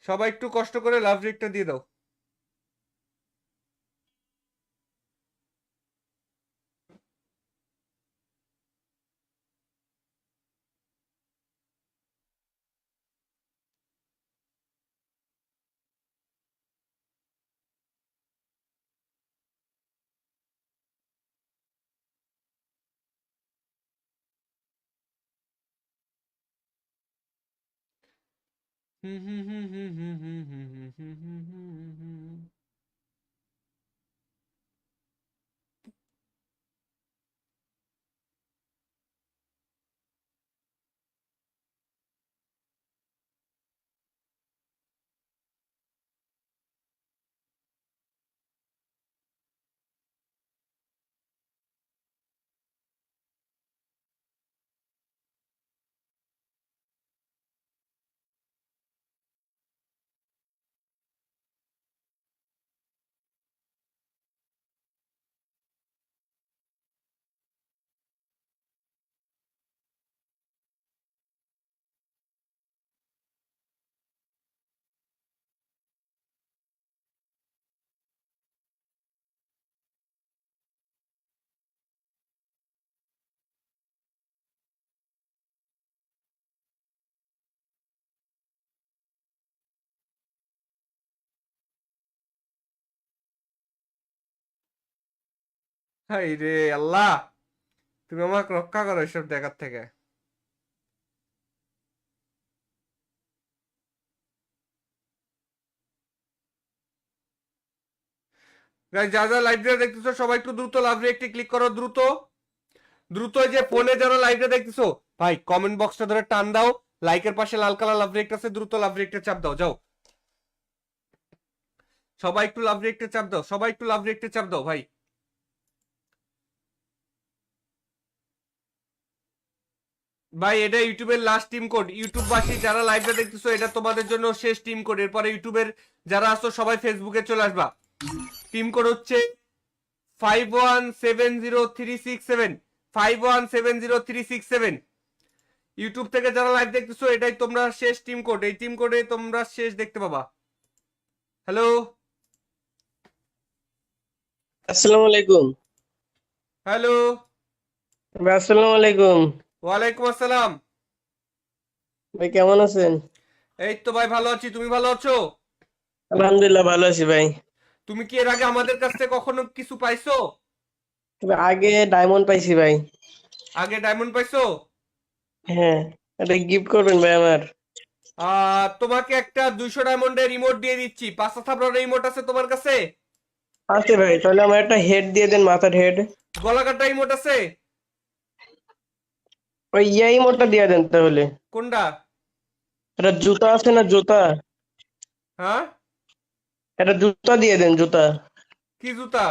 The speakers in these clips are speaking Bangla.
সবাই একটু কষ্ট করে লাভ রেকটা দিয়ে দাও। হাই রে আল্লাহ, তুমি আমাকে রক্ষা করো এসব দেখার থেকে। গাইস যা যা লাইভটা দেখতেছো সবাই একটু দ্রুত লাভ রেকটি ক্লিক করো, দ্রুত দ্রুত। যে ফোনে যারা লাইভটা দেখতেছো ভাই কমেন্ট বক্সটা ধরে টান দাও, লাইকের পাশে লাল কালার লাভ রেকটা আছে, দ্রুত লাভ রেকটা চাপ দাও, যাও সবাই একটু লাভ রেকটা চাপ দাও, সবাই একটু লাভ রেকটা চাপ দাও ভাই। ভাই এটা ইউটিউবের লাস্ট টিম কোড, ইউটিউববাসী যারা লাইভটা দেখতেছো এটা তোমাদের জন্য শেষ টিম কোড। এরপরে ইউটিউবের যারা আসছো সবাই ফেসবুকে চলে আসবা। টিম কোড হচ্ছে 517036 517036। ইউটিউব থেকে যারা লাইভ দেখতেছো এটাই তোমরা শেষ টিম কোড, এই টিম কোডে তোমরা শেষ দেখতে পাবা। হ্যালো আসসালামু আলাইকুম। হ্যালো, ভাই আসসালামু আলাইকুম। ওয়ালাইকুম আসসালাম। ভাই কেমন আছেন? এই তো ভাই ভালো আছি, তুমি ভালো আছো? আলহামদুলিল্লাহ ভালো আছি ভাই। তুমি কি এর আগে আমাদের কাছ থেকে কখনো কিছু পাইছো? তবে আগে ডায়মন্ড পাইছি ভাই। আগে ডায়মন্ড পাইছো? হ্যাঁ, এটা গিফট করবেন ভাই আমার। তোমাকে একটা 200 ডায়মন্ডের রিমোট দিয়ে দিচ্ছি। 5টা থাপড়ার রিমোট আছে তোমার কাছে? আছে ভাই, তাহলে আমার একটা হেড দিয়ে দেন, মাথার হেড। গলা কাটা রিমোট আছে? ওই মোডটা দিয়ে দেন তাহলে। কোনটা? এটা জুতা আছে না, জুতা? হ্যাঁ, এটা জুতা দিয়ে দেন, জুতা। কি জুতা?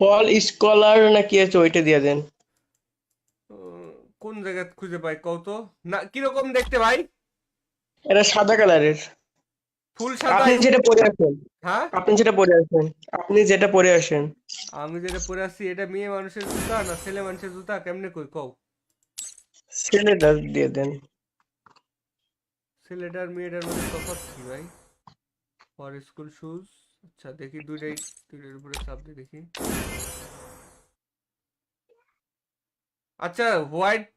ফল স্কলার না কি আছে, ওইটা দিয়ে দেন। উম, কোন জায়গায় খুঁজে পাই কও তো। না কিরকম দেখতে ভাই? এটা সাদা কালারের। ফুল সাদা আপনি যেটা পরে আছেন, হ্যাঁ, আপনি যেটা পরে আছেন, আপনি যেটা পরে আসেন। আমি যেটা পরে আছি এটা মেয়ে মানুষের জুতা না ছেলে মানুষের জুতা, কেমনে কই কও? ছেলেটা দিয়ে দেন। ছেলেটার মেয়েটার মধ্যে তফাৎ কি ভাই? For school shoes. আচ্ছা দেখি দুইটাই, দুইটার উপরে চাপ দিয়ে দেখি। আচ্ছা হোয়াইট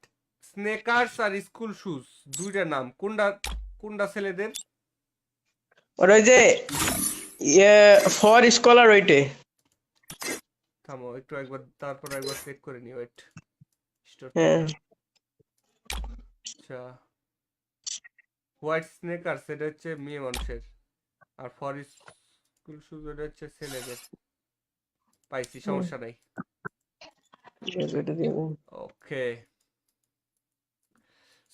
স্নেকার্স আর স্কুল শুজ দুইটা নাম, কোনটা কোনটা ছেলেদের? আর ওই যে ফর স্কলার ওইটে। থামো একটু একবার, তারপর একবার চেক করে নি, ওয়েট। স্টোর হ্যাঁ, থেকে। আচ্ছা হোয়াইট স্নেকার্স এটা হচ্ছে মেয়ে মানুষের, আর ফর স্কুল শুজ এটা হচ্ছে ছেলেদের। পাইছি, সমস্যা নাই। ওইটা দিয়ে দেন। ওকে,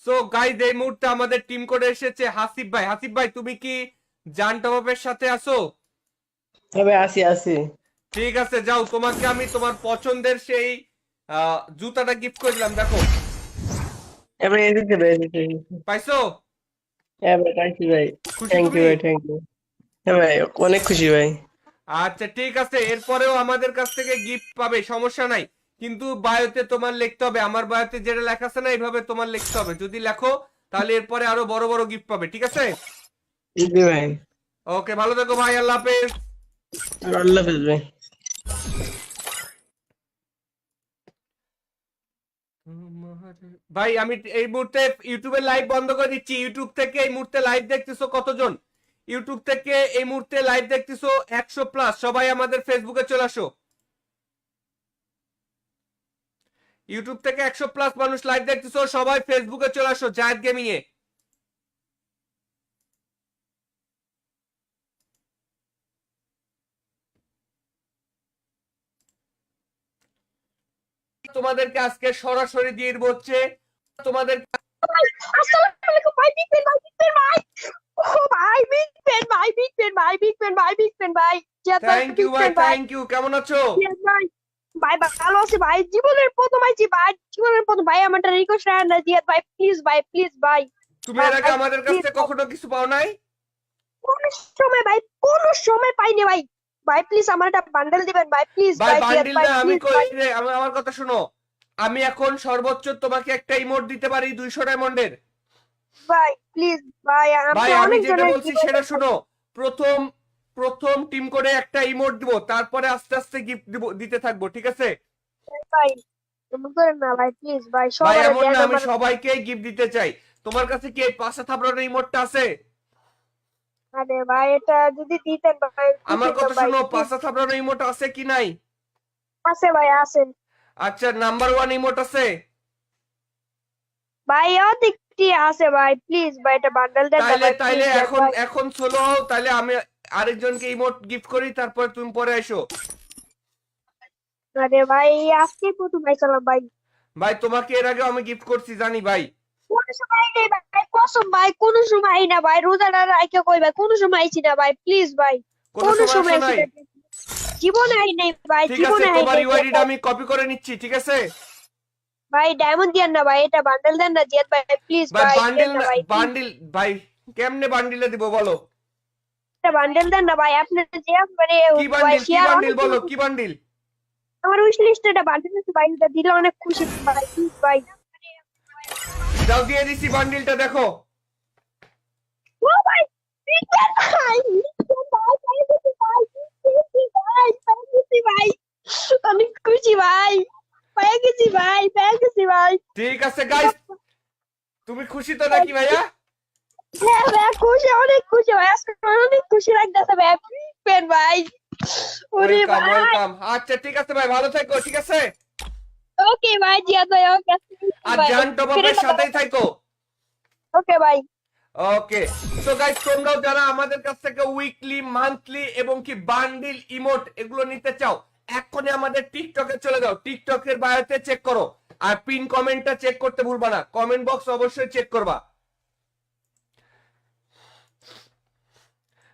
সো গাইজ এই মুহূর্তে আমাদের টিম কোডে এসেছে হাসিব ভাই। হাসিব ভাই তুমি কি জান টপের সাথে আছো? তবে আসি আসি। ঠিক আছে যাও, তোমাকে আমি তোমার পছন্দের সেই জুতাটা গিফট করে দিলাম, দেখো। এবার এসেছে ভাই, এসেছে। পাইছো? হ্যাঁ ভাই, পাইছি ভাই। খুশি থ্যাংক ইউ তুমি? ভাই, থ্যাংক ইউ। হ্যাঁ ভাই, অনেক খুশি ভাই। আচ্ছা ঠিক আছে, এরপরেও আমাদের কাছ থেকে গিফট পাবে, সমস্যা নাই। কিন্তু বায়োতে তোমার লিখতে হবে, আমার বায়োতে যেটা লেখা আছে না এইভাবে তোমার লিখতে হবে। যদি লেখো তাহলে এরপরে আরো বড় বড় গিফট পাবে, ঠিক আছে? জি ভাই, ওকে, ভালো থেকো ভাই, আল্লাহ হাফেজ। আল্লাহ হাফেজ ভাই। ভাই আমি এই মুহূর্তে ইউটিউবের লাইভ বন্ধ করে দিচ্ছি। ইউটিউব থেকে এই মুহূর্তে লাইভ দেখতেছো কতজন? ইউটিউব থেকে এই মুহূর্তে লাইভ দেখতেছো 100+। সবাই আমাদের ফেসবুকে চলে আসো। ইউটিউব থেকে 100+ মানুষ লাইভ দেখতেছো, সবাই ফেসবুকে চলে আসো জায়েদ গেমিং এ। তোমাদেরকে আজকে সরাসরি দিয়ে দিব হচ্ছে তোমাদের। আসসালামু আলাইকুম ভাই, বিগ পেন ভাই, বিগ পেন ভাই। ও ভাই, বিগ পেন ভাই, বিগ পেন ভাই, বিগ পেন ভাই, বিগ পেন ভাই, জিয়াদ ভাই, থ্যাংক ইউ বিগ ভাই, পেন ভাই, থ্যাংক ইউ। কেমন আছো? জিয়াদ ভাই। ভাই ভালো আছি ভাই, জীবনের প্রথম আইছি ভাই, জীবনের প্রথম ভাই, আমার একটা রিকোয়েস্ট রাখেন না জিয়াদ ভাই, প্লিজ ভাই, প্লিজ ভাই। তুমি এর আগে ভাই আমাদের কাছ প্লিজ থেকে কখনো কিছু পাও নাই? কোন সময় ভাই, কোন সময় পাইনি ভাই। ভাই প্লিজ আমার একটা বান্ডেল দিবেন ভাই, প্লিজ ভাই ভাই, জিয়াদ বান্ডিল ভাই, না, আমি প্লিজ কই ভাই। রে, আমার কথা শোনো। আমি এখন সর্বোচ্চ তোমাকে একটা ইমোট দিতে পারি 200 ডায়মন্ডের। ভাই প্লিজ ভাই, ভাই আমি আমি অনেক যেটা জনের বলছি সেটা শোনো। প্রথম প্রথম টিম করে একটা ইমোট দিব, তারপরে আস্তে আস্তে গিফট দিব, দিতে থাকবো, ঠিক আছে? ভাই, এমন করেন না ভাই, প্লিজ ভাই, ভাই সবার এমন দেন না, আমি আমার। সবাইকেই গিফট দিতে চাই। তোমার কাছে কি এই পাশা থাপড়ানোর ইমোটটা আছে? আরে ভাই, এটা যদি দিতেন ভাই, খুশি আমার হতাম কথা ভাই, শোনো, প্লিজ। পাশা থাপড়ানোর ইমোট আছে কি নাই? আছে ভাই, আছেন আচ্ছা, নাম্বার 1 ইমোট আছে? ভাই, অধিকটি আছে ভাই, প্লিজ ভাই, এটা বান্ডেল দেন না তাইলে ভাই, তাইলে প্লিজ দেন এখন ভাই। এখন সোলো হও, তাইলে আমি আরেকজনকে ইমোট গিফট করি, তারপর তুমি পরে এসো। আরে ভাই, আজকে প্রথম পাইছিলাম ভাই, ভাই তোমাকে এর আগে আমি গিফট করছি জানি ভাই। কোন সময় নেই ভাই, কসম ভাই, কোন সময় না ভাই, রোজাটা রাইখা কই ভাই, কোন সময় আইছি না ভাই, প্লিজ ভাই, কোনো কোন সময় সময় আসো আইছি নাই? না, জীবনে আই নেই ভাই, ঠিক আছে, জীবনে আই তোমার নেই ইউআইডিটা আমি কপি করে নিচ্ছি, ঠিক আছে? ভাই, ডায়মন্ড দিয়েন না ভাই, এটা বান্ডেল দেন না জিয়াদ ভাই, প্লিজ ভাই ভাই, দেন বান্ডিল না ভাই, please। বান্ডিল ভাই কেমনে বান্ডিলে দিব বলো? এটা বান্ডেল দেন না ভাই, আপনার যে মানে কি ভাই, বান্ডিল, কি শেয়ার বান্ডিল অনেক বলো, কি বান্ডিল? আমার উইশ লিস্টে এটা বান্ডেল আছে ভাই, এটা দিলে অনেক খুশি ভাই, প্লিজ ভাই। যাও দিয়ে দিছি বান্ডিলটা, দেখো। ও ভাই, বিগেন ভাই, বিগেন ভাই, পেয়ে গেছি ভাই, অনেক খুশি ভাই, পেয়ে গেছি ভাই, পেয়ে গেছি ভাই। ঠিক আছে গাইস, তুমি খুশি তো নাকি ভাইয়া? হ্যাঁ ভাই, খুশি, অনেক খুশি ভাই, আজকে অনেক খুশি লাগতেছে ভাই, পেন ভাই। ওরে ওয়েলকাম ভাই, ওয়েলকাম। আচ্ছা ঠিক আছে ভাই, ভালো থেকো, ঠিক আছে? ওকে ভাই, জিয়াদ ভাই, ওকে আর ভাই, জান টপের সাথেই থাকো। ওকে ভাই। ওকে, সো গাইস তোমরাও যারা আমাদের কাছ থেকে উইকলি, মান্থলি এবং কি বান্ডিল ইমোট এগুলো নিতে চাও, এক্ষুনি আমাদের টিকটকে চলে যাও, টিকটকের বায়োতে চেক করো। আর পিন কমেন্টটা চেক করতে ভুলবা না, কমেন্ট বক্স অবশ্যই চেক করবা।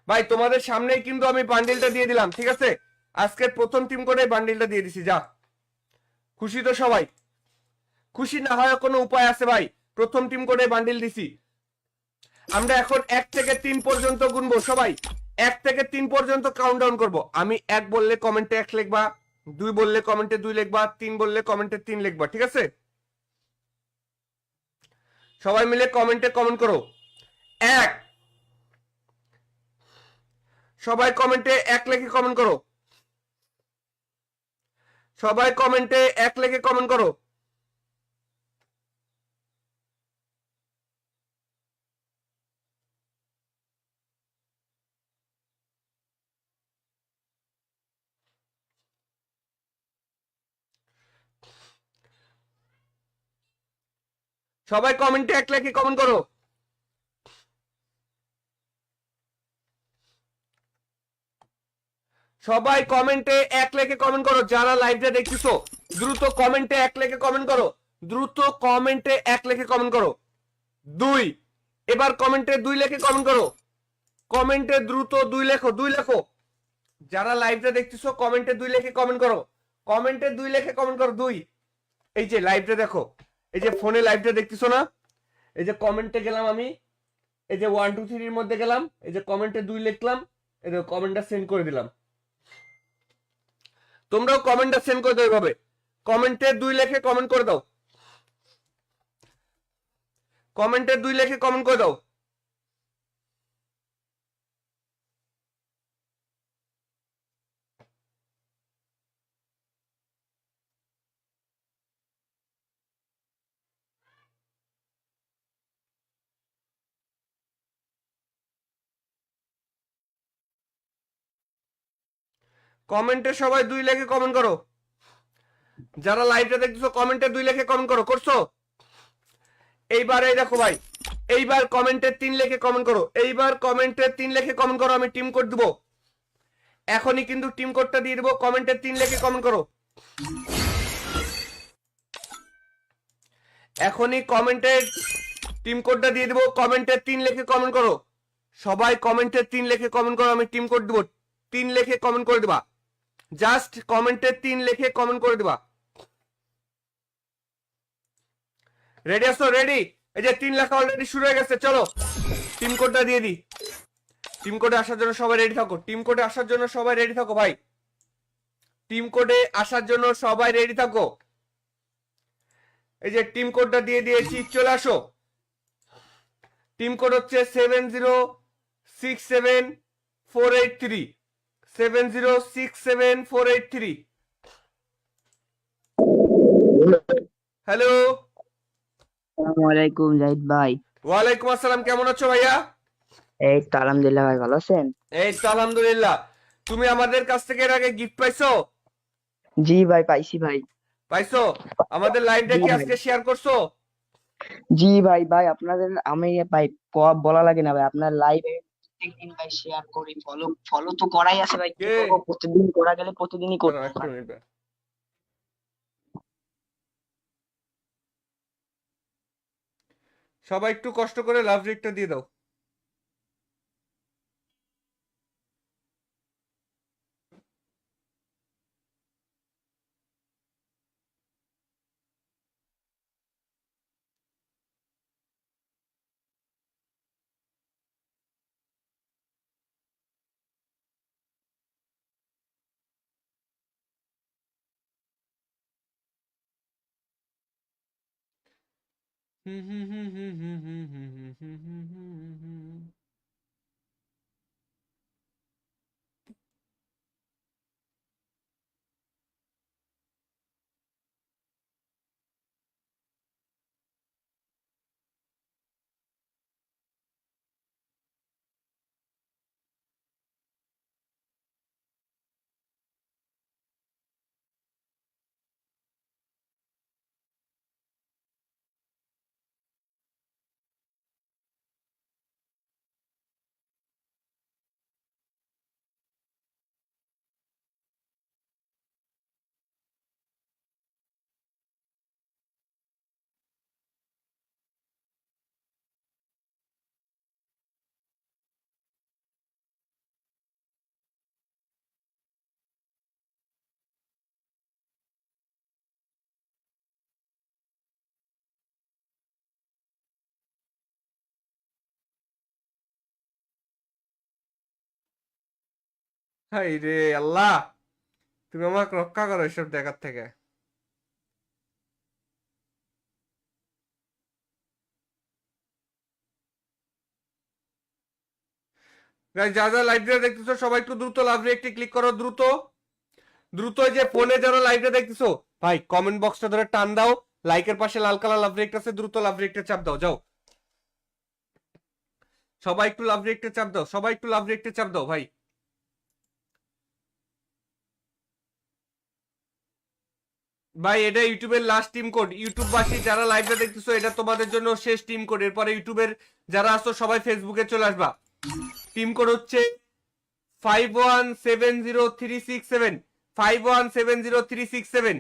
ভাই তোমাদের সামনেই কিন্তু আমি বান্ডিলটা দিয়ে দিলাম, ঠিক আছে? আজকের প্রথম টিম করে বান্ডিলটা দিয়ে দিছি। যা, খুশি তো সবাই? খুশি না হয় কোনো উপায় আছে ভাই? প্রথম টিম করে বান্ডিল দিছি। আমরা এখন 1 থেকে 3 পর্যন্ত গুনবো সবাই। 1 থেকে 3 পর্যন্ত কাউন্টডাউন করব। আমি 1 বললে কমেন্টে 1 লিখবা, 2 বললে কমেন্টে 2 লিখবা, 3 বললে কমেন্টে 3 লিখবা, ঠিক আছে? সবাই মিলে কমেন্টে কমেন্ট করো। 1, সবাই কমেন্টে 1 লিখে কমেন্ট করো। সবাই কমেন্টে 1 লিখে কমেন্ট করো। সবাই কমেন্টে 1 লিখে কমেন্ট করো। সবাই কমেন্টে 1 লিখে কমেন্ট করো, যারা লাইভটা দেখতেছো দ্রুত কমেন্টে 1 লিখে কমেন্ট করো। দ্রুত কমেন্টে 1 লিখে কমেন্ট করো। 2, এবার কমেন্টে 2 লিখে কমেন্ট করো। কমেন্টে দ্রুত 2 লেখো, 2 লেখো। যারা লাইভটা দেখতেছো কমেন্টে 2 লিখে কমেন্ট করো। কমেন্টে 2 লিখে কমেন্ট করো। 2, এই যে লাইভটা দেখো, এই যে ফোনে লাইভটা দেখতেছো না, এই যে কমেন্টে গেলাম আমি, এই যে 1 2 3 এর মধ্যে গেলাম, এই যে কমেন্টে 2 লিখলাম, এই যে কমেন্টটা সেন্ড করে দিলাম। তোমরাও কমেন্টটা সেন্ড করে দাও এইভাবে, কমেন্টে 2 লিখে কমেন্ট করে দাও। কমেন্টে 2 লিখে কমেন্ট করে দাও। কমেন্টে সবাই 2 লেখে কমেন্ট করো। যারা লাইভটা দেখতেছো কমেন্টে 2 লেখে কমেন্ট করো। করছো? এইবার এই দেখো ভাই, এইবার কমেন্টে 3 লেখে কমেন্ট করো। এইবার কমেন্টে 3 লেখে কমেন্ট করো, আমি টিম কোড দিব। এখনই কিন্তু টিম কোডটা দিয়ে দেবো। কমেন্টে 3 লেখে কমেন্ট করো। এখনই কমেন্টে টিম কোডটা দিয়ে দেবো। কমেন্টে 3 লেখে কমেন্ট করো। সবাই কমেন্টে 3 লেখে কমেন্ট করো, আমি টিম কোড দিব। 3 লেখে কমেন্ট করে দিবা। জাস্ট কমেন্টে 3 লেখে কমেন্ট করে দিবা। রেডি আছো? রেডি? এই যে 3 লেখা অলরেডি শুরু হয়ে গেছে। চলো টিম কোডটা দিয়ে দিই। টিম কোডে আসার জন্য সবাই রেডি থাকো। টিম কোডে আসার জন্য সবাই রেডি থাকো ভাই। টিম কোডে আসার জন্য সবাই রেডি থাকো। এই যে টিম কোডটা দিয়ে দিয়েছি, চলে আসো। টিম কোড হচ্ছে 7067483 7067483। হ্যালো, আসসালামু আলাইকুম জাহিদ ভাই। ওয়ালাইকুম আসসালাম। কেমন আছো ভাইয়া? এই তো আলহামদুলিল্লাহ ভাই, ভালো আছেন? এই তো আলহামদুলিল্লাহ। তুমি আমাদের কাছ থেকে এর আগে গিফট পাইছো? জি ভাই, পাইছি ভাই। পাইছো? আমাদের লাইভটা জি কি ভাই। আজকে শেয়ার করছো? জি ভাই, ভাই আপনাদের আমি ভাই বলা লাগে না ভাই, আপনার লাইভে প্রত্যেকদিন ভাই শেয়ার করি, ফলো ফলো তো করাই আছে ভাই, কি কে? করবো, প্রতিদিন করা গেলে প্রতিদিনই দাঁড়াও, করতে একটা হয়। মিনিট ভাই। সবাই একটু কষ্ট করে লাভ রেটটা দিয়ে দাও। হুম হুম হুম হুম হুম হুম হুম হুম হুম হুম হুম হুম। হাই রে আল্লাহ, তুমি আমাকে রক্ষা করো এসব দেখার থেকে। Guys, যারা যারা লাইভটা দেখতেছো সবাই একটু দ্রুত লাভ রিয়েক্টে ক্লিক করো। দ্রুত দ্রুত। এই যে ফোনে যারা লাইভটা দেখতেছো ভাই, কমেন্ট বক্সটা ধরে টান দাও। লাইকের পাশে লাল কালার লাভ রিয়েক্ট আছে, দ্রুত লাভ রিয়েক্টে চাপ দাও। যাও সবাই একটু লাভ রিয়েক্টে চাপ দাও। সবাই একটু লাভ রিয়েক্টে চাপ দাও ভাই। ভাই এটা ইউটিউবের লাস্ট টিম কোড। ইউটিউববাসী যারা লাইভটা দেখতেছো, এটা তোমাদের জন্য শেষ টিম কোড। এরপরে ইউটিউবের যারা আসো সবাই ফেসবুকে চলে আসবা। টিম কোড হচ্ছে 517036 7 517036 7।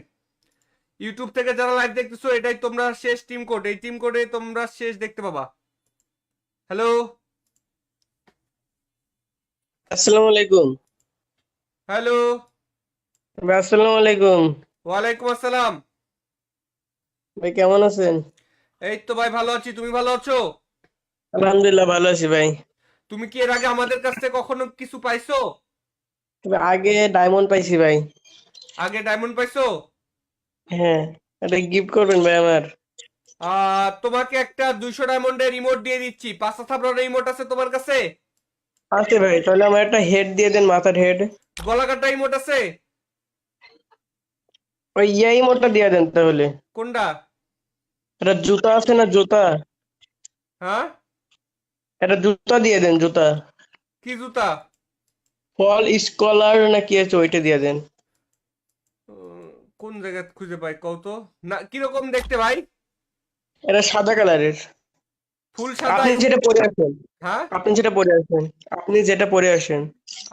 ইউটিউব থেকে যারা লাইভ দেখতেছো, এটাই তোমরা শেষ টিম কোড। এই টিম কোডে তোমরা শেষ দেখতে পাবা। হ্যালো, আসসালামু আলাইকুম হ্যালো, ভাই। আসসালামু আলাইকুম ওয়ালাইকুম আসসালাম। ভাই, কেমন আছেন? এই তো ভাই ভালো আছি। তুমি ভালো আছো? আলহামদুলিল্লাহ ভালো আছি ভাই। তুমি কি এর আগে আমাদের কাছ থেকে কখনো কিছু পাইছো? তবে আগে ডায়মন্ড পাইছি ভাই। আগে ডায়মন্ড পাইছো? হ্যাঁ, এটা গিফট করবেন ভাই আমার। তোমাকে একটা 200 ডায়মন্ডের রিমোট দিয়ে দিচ্ছি। 5টা থাপড়ার রিমোট আছে তোমার কাছে? আছে ভাই, তাহলে আমার একটা হেড দিয়ে দেন, মাথার হেড। গলা কাটা রিমোট আছে? ওই ইয়াই মোটটা দিয়ে দেন তাহলে। কোনটা? এটা জুতা আছে না, জুতা? হ্যাঁ, এটা জুতা দিয়ে দেন, জুতা। কি জুতা? ফল স্কলার না কি আছে ওইটা দিয়ে দেন। কোন জায়গা খুঁজে পাই কও তো? না কিরকম দেখতে ভাই? এটা সাদা কালারের। ফুল সাদা? আপনি যেটা পরে আছেন, হ্যাঁ, আপনি যেটা পরে আছেন, আপনি যেটা পরে আসেন।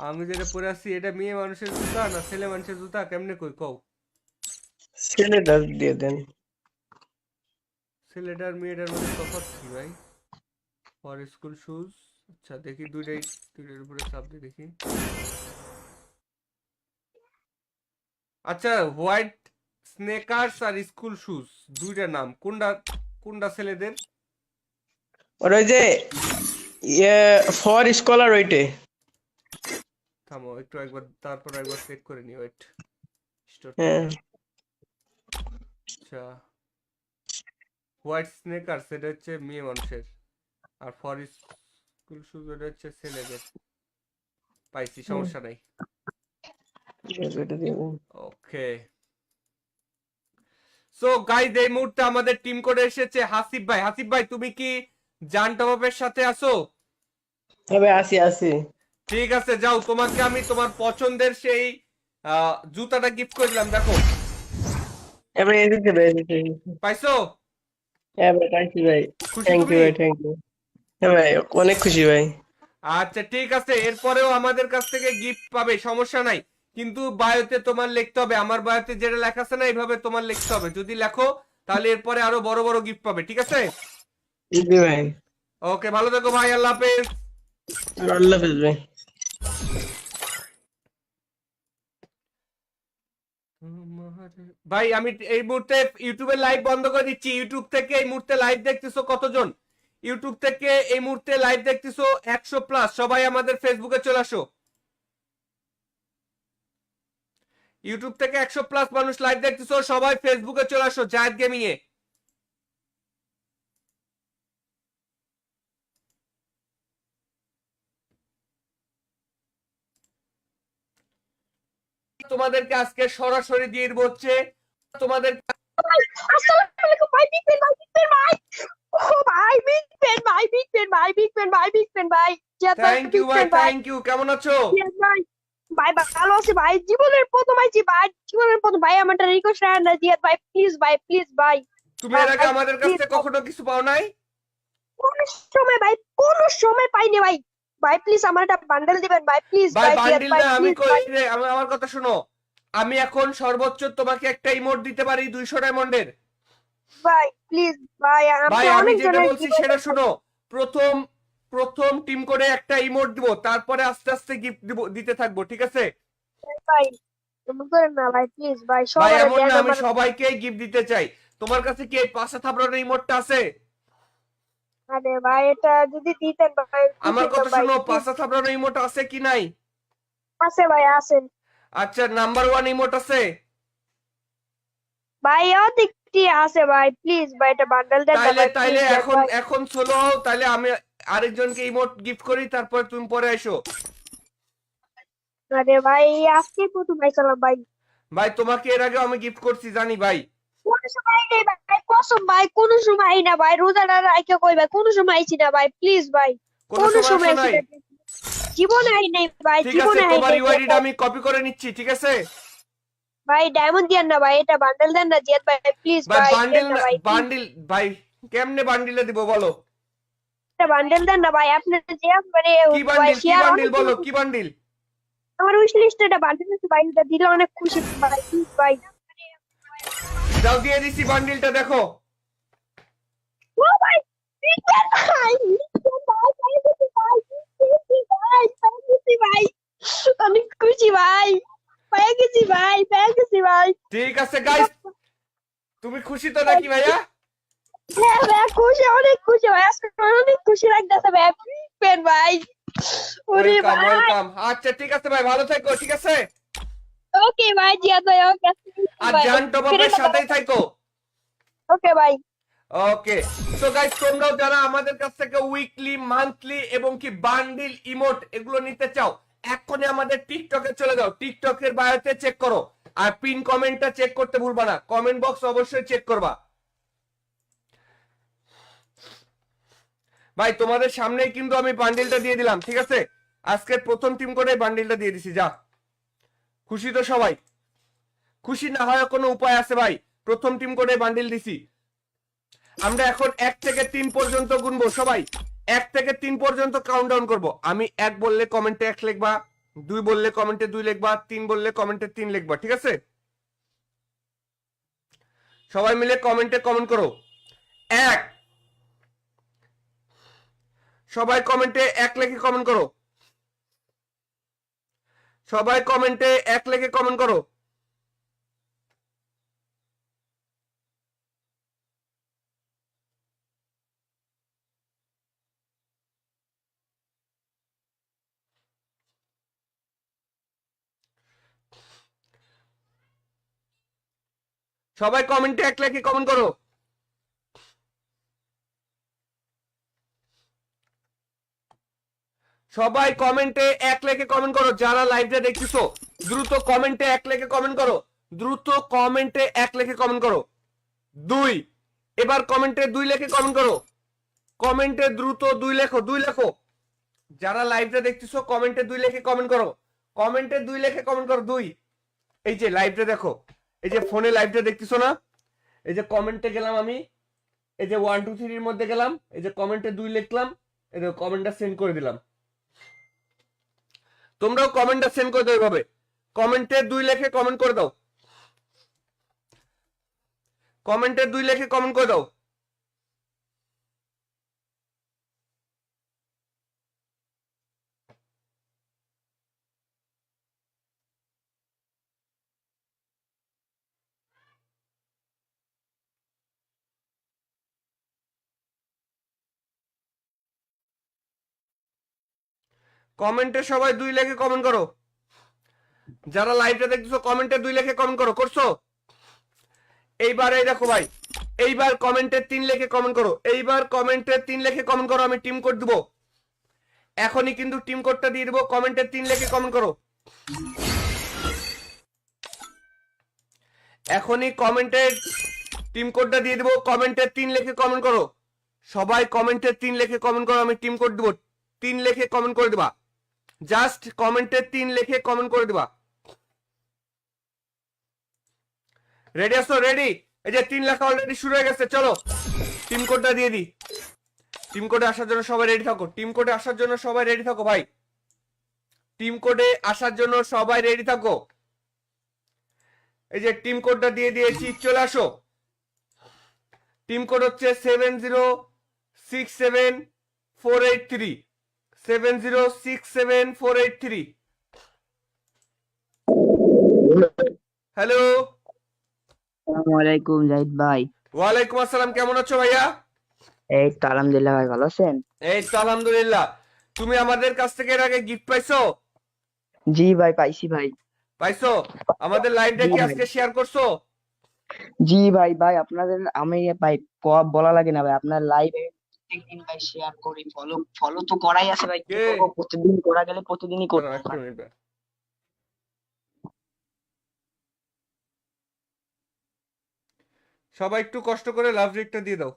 আমি যেটা পরে আছি এটা মেয়ে মানুষের জুতা না ছেলে মানুষের জুতা, কেমনে কই কও? ছেলেটা দিয়ে দেন। ছেলেটার মেয়েটার মধ্যে তফাৎ কি ভাই? For school shoes. আচ্ছা দেখি দুইটার উপরে চাপ দিয়ে দেখি। আচ্ছা হোয়াইট স্নেকার্স আর স্কুল শুজ দুইটার নাম কোনটা? কোনটা ছেলেদের? আর ওই যে ইয়ে ফর স্কলার ওইটে। থামো একটু একবার, তারপর একবার চেক করে নি, ওয়েট। স্টোর হ্যাঁ, থেকে। আচ্ছা হোয়াইট স্নেকার্স এটা হচ্ছে মেয়ে মানুষের, আর ফর স্কুল শুজ এটা হচ্ছে ছেলেদের। পাইছি, সমস্যা নাই। ওইটা দিয়ে দেন। ওকে, সো গাইস এই মুহূর্তে আমাদের টিম কোডে এসেছে হাসিব ভাই। হাসিব ভাই তুমি কি জান টপের সাথে আছো? তবে আসি। ঠিক আছে যাও, তোমাকে আমি তোমার পছন্দের সেই জুতাটা গিফট করে দিলাম, দেখো। এবারে এদিকে ভাই, এদিকে। পাইছো? হ্যাঁ ভাই, পাইছি ভাই। খুশি থ্যাংক ইউ তুমি? ভাই, থ্যাংক ইউ। হ্যাঁ ভাই, অনেক খুশি ভাই। আচ্ছা ঠিক আছে, এরপরেও আমাদের কাছ থেকে গিফট পাবে, সমস্যা নাই। কিন্তু বায়োতে তোমার লিখতে হবে, আমার বায়োতে যেটা লেখা আছে না এইভাবে তোমার লিখতে হবে। যদি লেখো তাহলে এরপরে আরো বড় বড় গিফট পাবে, ঠিক আছে? জি ভাই। ওকে, ভালো থেকো ভাই, আল্লাহ হাফেজ। আল্লাহ হাফেজ ভাই। ভাই আমি এই মুহূর্তে ইউটিউবে লাইভ বন্ধ করে দিচ্ছি। ইউটিউব থেকে এই মুহূর্তে লাইভ দেখতেছো কতজন? ইউটিউব থেকে এই মুহূর্তে লাইভ দেখতেছো 100+। সবাই আমাদের ফেসবুকে চলে আসো। ইউটিউব থেকে 100+ মানুষ লাইভ দেখতেছো, সবাই ফেসবুকে চলে আসো জায়েদ গেমিং এ। তোমাদেরকে আজকে সরাসরি দিয়ে দিব হচ্ছে তোমাদের। আসসালামু আলাইকুম ভাই, বিগ পেন ভাই, বিগ পেন ভাই। ও ভাই, বিগ পেন ভাই, বিগ পেন ভাই, বিগ পেন ভাই, বিগ পেন ভাই। জিয়াদ ভাই, থ্যাংক ইউ বিগ ভাই, পেন ভাই। Thank you. কেমন আছো? জিয়াদ ভাই, ভাই ভালো আছি ভাই। জীবনের প্রথম আইছি ভাই, জীবনের প্রথম ভাই। আমার একটা রিকোয়েস্ট রাখেন না জিয়াদ ভাই, প্লিজ ভাই, প্লিজ ভাই। তুমি এর আগে ভাই আমাদের কাছ প্লিজ থেকে কখনো কিছু পাও নাই? কোন সময় ভাই, কোন সময় পাইনি ভাই। ভাই প্লিজ আমার একটা বান্ডেল দিবেন ভাই, প্লিজ ভাই ভাই, জিয়াদ বান্ডিল ভাই, না, আমি প্লিজ কই ভাই। রে, আমার কথা শোনো। আমি এখন সর্বোচ্চ তোমাকে একটা ইমোট দিতে পারি 200 ডায়মন্ডের। ভাই প্লিজ ভাই, ভাই আমি আমি অনেক যেটা জনের বলছি সেটা শোনো। প্রথম প্রথম টিম করে একটা ইমোট দিব, তারপরে আস্তে আস্তে গিফট দিব, দিতে থাকবো, ঠিক আছে? ভাই এমন করেন না ভাই, প্লিজ ভাই। ভাই সবার এমন দেন না, আমি আমার। সবাইকেই গিফট দিতে চাই। তোমার কাছে কি এই পাঁচটা থাপড়ানোর ইমোটটা আছে? আরে ভাই এটা যদি দিতেন ভাই, খুশি আমার হতাম কথা ভাই, শোনো, প্লিজ। পাঁচটা থাপড়ানোর ইমোট আছে কি নাই? আছে ভাই, আছে আচ্ছা নাম্বার 1 ইমোট আছে? ভাই, অনেকটি আছে ভাই। প্লিজ ভাই এটা বান্ডেল দেন না তাইলে ভাই, তাইলে প্লিজ দেন এখন ভাই। এখন সোলো হও, তাইলে আমি আরেকজনকে ইমোট গিফট করি, তারপর তুমি পরে এসো। আরে ভাই আজকে প্রথম পাইছিলাম ভাই। ভাই তোমাকে এর আগে আমি গিফট করছি জানি ভাই। কোন সময় নেই ভাই, কসম ভাই, কোন সময় না ভাই। রোজাটা রাইখা কই ভাই, কোন সময় আইছি না ভাই, প্লিজ ভাই। কোনো কোন সময় সময় আসো আইছি নাই? না, জীবনে আই নাই ভাই, ঠিক আছে, জীবনে আই তোমার নাই ইউআইডিটা আমি কপি করে নিচ্ছি, ঠিক আছে? ভাই। ডায়মন্ড দিয়েন না ভাই, এটা বান্ডেল দেন না জিয়াদ ভাই, প্লিজ ভাই ভাই, দেন বান্ডিল না ভাই, please। বান্ডিল ভাই কেমনে বান্ডিলে দিব বলো? এটা বান্ডেল দেন না ভাই, আপনার যে মানে কি ভাই বান্ডিল, কি শেয়ার বান্ডিল অনেক বলো, কি বান্ডিল? আমার উইশ লিস্টে এটা বান্ডেল আছে ভাই, এটা দিলে অনেক খুশি ভাই, প্লিজ ভাই। যাও দিয়ে দিছি বান্ডিলটা, দেখো। ও ভাই, বিগপ্যান ভাই, বিগপ্যান ভাই, পেয়ে গেছি ভাই, পেয়ে গেছি ভাই, অনেক খুশি ভাই, পেয়ে গেছি ভাই, পেয়ে গেছি ভাই। ঠিক আছে গাইস, তুমি খুশি তো নাকি ভাইয়া? হ্যাঁ ভাই খুশি, অনেক খুশি ভাই, আজকে অনেক খুশি লাগতেছে ভাই, বিগপ্যান ভাই। ওরে ওয়েলকাম ভাই, ওয়েলকাম। আচ্ছা ঠিক আছে ভাই, ভালো থেকো, ঠিক আছে? ওকে ভাই, জিয়াদ ভাই, ওকে আর ভাই, জান টপ আপের সাথেই থাকো। ওকে ভাই। ওকে, সো গাইস তোমরাও যারা আমাদের কাছ থেকে উইকলি, মান্থলি এবং কি বান্ডিল ইমোট এগুলো নিতে চাও, এক্ষুনি আমাদের টিকটকে চলে যাও, টিকটকের বায়োতে চেক করো। আর পিন কমেন্টটা চেক করতে ভুলবা না, কমেন্ট বক্স অবশ্যই চেক করবা। ভাই তোমাদের সামনেই কিন্তু আমি বান্ডিলটা দিয়ে দিলাম, ঠিক আছে? আজকের প্রথম টিম করে বান্ডিলটা দিয়ে দিছি, যা। খুশি তো সবাই? খুশি না হয় কোনো উপায় আছে ভাই? প্রথম টিম করে বান্ডিল দিছি। আমরা এখন 1 থেকে 3 পর্যন্ত গুনবো সবাই। 1 থেকে 3 পর্যন্ত কাউন্টডাউন করব। আমি 1 বললে কমেন্টে 1 লিখবা, 2 বললে কমেন্টে 2 লিখবা, 3 বললে কমেন্টে 3 লিখবা, ঠিক আছে? সবাই মিলে কমেন্টে কমেন্ট করো। 1। সবাই কমেন্টে 1 লিখে কমেন্ট করো। সবাই কমেন্টে 1 লিখে কমেন্ট করো। সবাই কমেন্টে 1 লিখে কমেন্ট করো। সবাই কমেন্টে 1 লিখে কমেন্ট করো। যারা লাইভটা দেখতেছো দ্রুত কমেন্টে 1 লিখে কমেন্ট করো। দ্রুত কমেন্টে 1 লিখে কমেন্ট করো। 2। এবার কমেন্টে 2 লিখে কমেন্ট করো। কমেন্টে দ্রুত 2 লেখো, 2 লেখো। যারা লাইভটা দেখতেছো কমেন্টে 2 লিখে কমেন্ট করো। কমেন্টে 2 লিখে কমেন্ট করো, 2। এই যে লাইভটা দেখো, এই যে ফোনে লাইভটা দেখতেছো না, এই যে কমেন্টে গেলাম আমি, এই যে 1 2 3 এর মধ্যে গেলাম, এই যে কমেন্টে 2 লিখলাম, এই যে কমেন্টটা সেন্ড করে দিলাম। তোমরাও কমেন্টটা সেন্ড করে দাও এভাবে। কমেন্টে 2 লিখে কমেন্ট করে দাও। কমেন্টে 2 লিখে কমেন্ট করে দাও। কমেন্টে সবাই 2 লিখে কমেন্ট করো। যারা লাইভটা দেখতেছো কমেন্টে 2 লিখে কমেন্ট করো, করছো? এইবার এই দেখো ভাই, এইবার কমেন্টে 3 লিখে কমেন্ট করো। এইবার কমেন্টে 3 লিখে কমেন্ট করো। আমি টিম কোড দিব এখনই, কিন্তু টিম কোডটা দিয়ে দিব। কমেন্টে 3 লিখে কমেন্ট করো। এখনই কমেন্টে টিম কোডটা দিয়ে দিব। কমেন্টে 3 লিখে কমেন্ট করো। সবাই কমেন্টে 3 লিখে কমেন্ট করো। আমি টিম কোড দিব। 3 লিখে কমেন্ট করে দিবা। জাস্ট কমেন্টে 3 লিখে কমেন্ট করে দিবা। রেডি আছো? রেডি? এই যে 3 লেখা অলরেডি শুরু হয়ে গেছে। চলো টিম কোডটা দিয়ে দিই। টিম কোডে আসার জন্য সবাই রেডি থাকো। টিম কোডে আসার জন্য সবাই রেডি থাকো ভাই। টিম কোডে আসার জন্য সবাই রেডি থাকো। এই যে টিম কোডটা দিয়ে দিয়েছি, চলে আসো। টিম কোড হচ্ছে 7067483। 7067483। হ্যালো। আসসালামু আলাইকুম জাহিদ ভাই। ওয়ালাইকুম আসসালাম, কেমন আছো ভাইয়া? এই তো আলহামদুলিল্লাহ ভাই, ভালো আছেন? এই তো আলহামদুলিল্লাহ। তুমি আমাদের কাছ থেকে এর আগে গিফট পাইছো? জি ভাই, পাইছি ভাই। পাইছো? আমাদের লাইভটা জি কি ভাই। আজকে শেয়ার করছো? জি ভাই, ভাই আপনাদের আমি ভাই বলা লাগে না ভাই, আপনার লাইভে প্রত্যেকদিন ভাই শেয়ার করি, ফলো ফলো তো করাই আছে ভাই, কি কে? করবো, প্রতিদিন করা গেলে প্রতিদিনই করতে দাঁড়াও একটা হয়। মিনিট। সবাই একটু কষ্ট করে লাভ রেটটা দিয়ে দাও।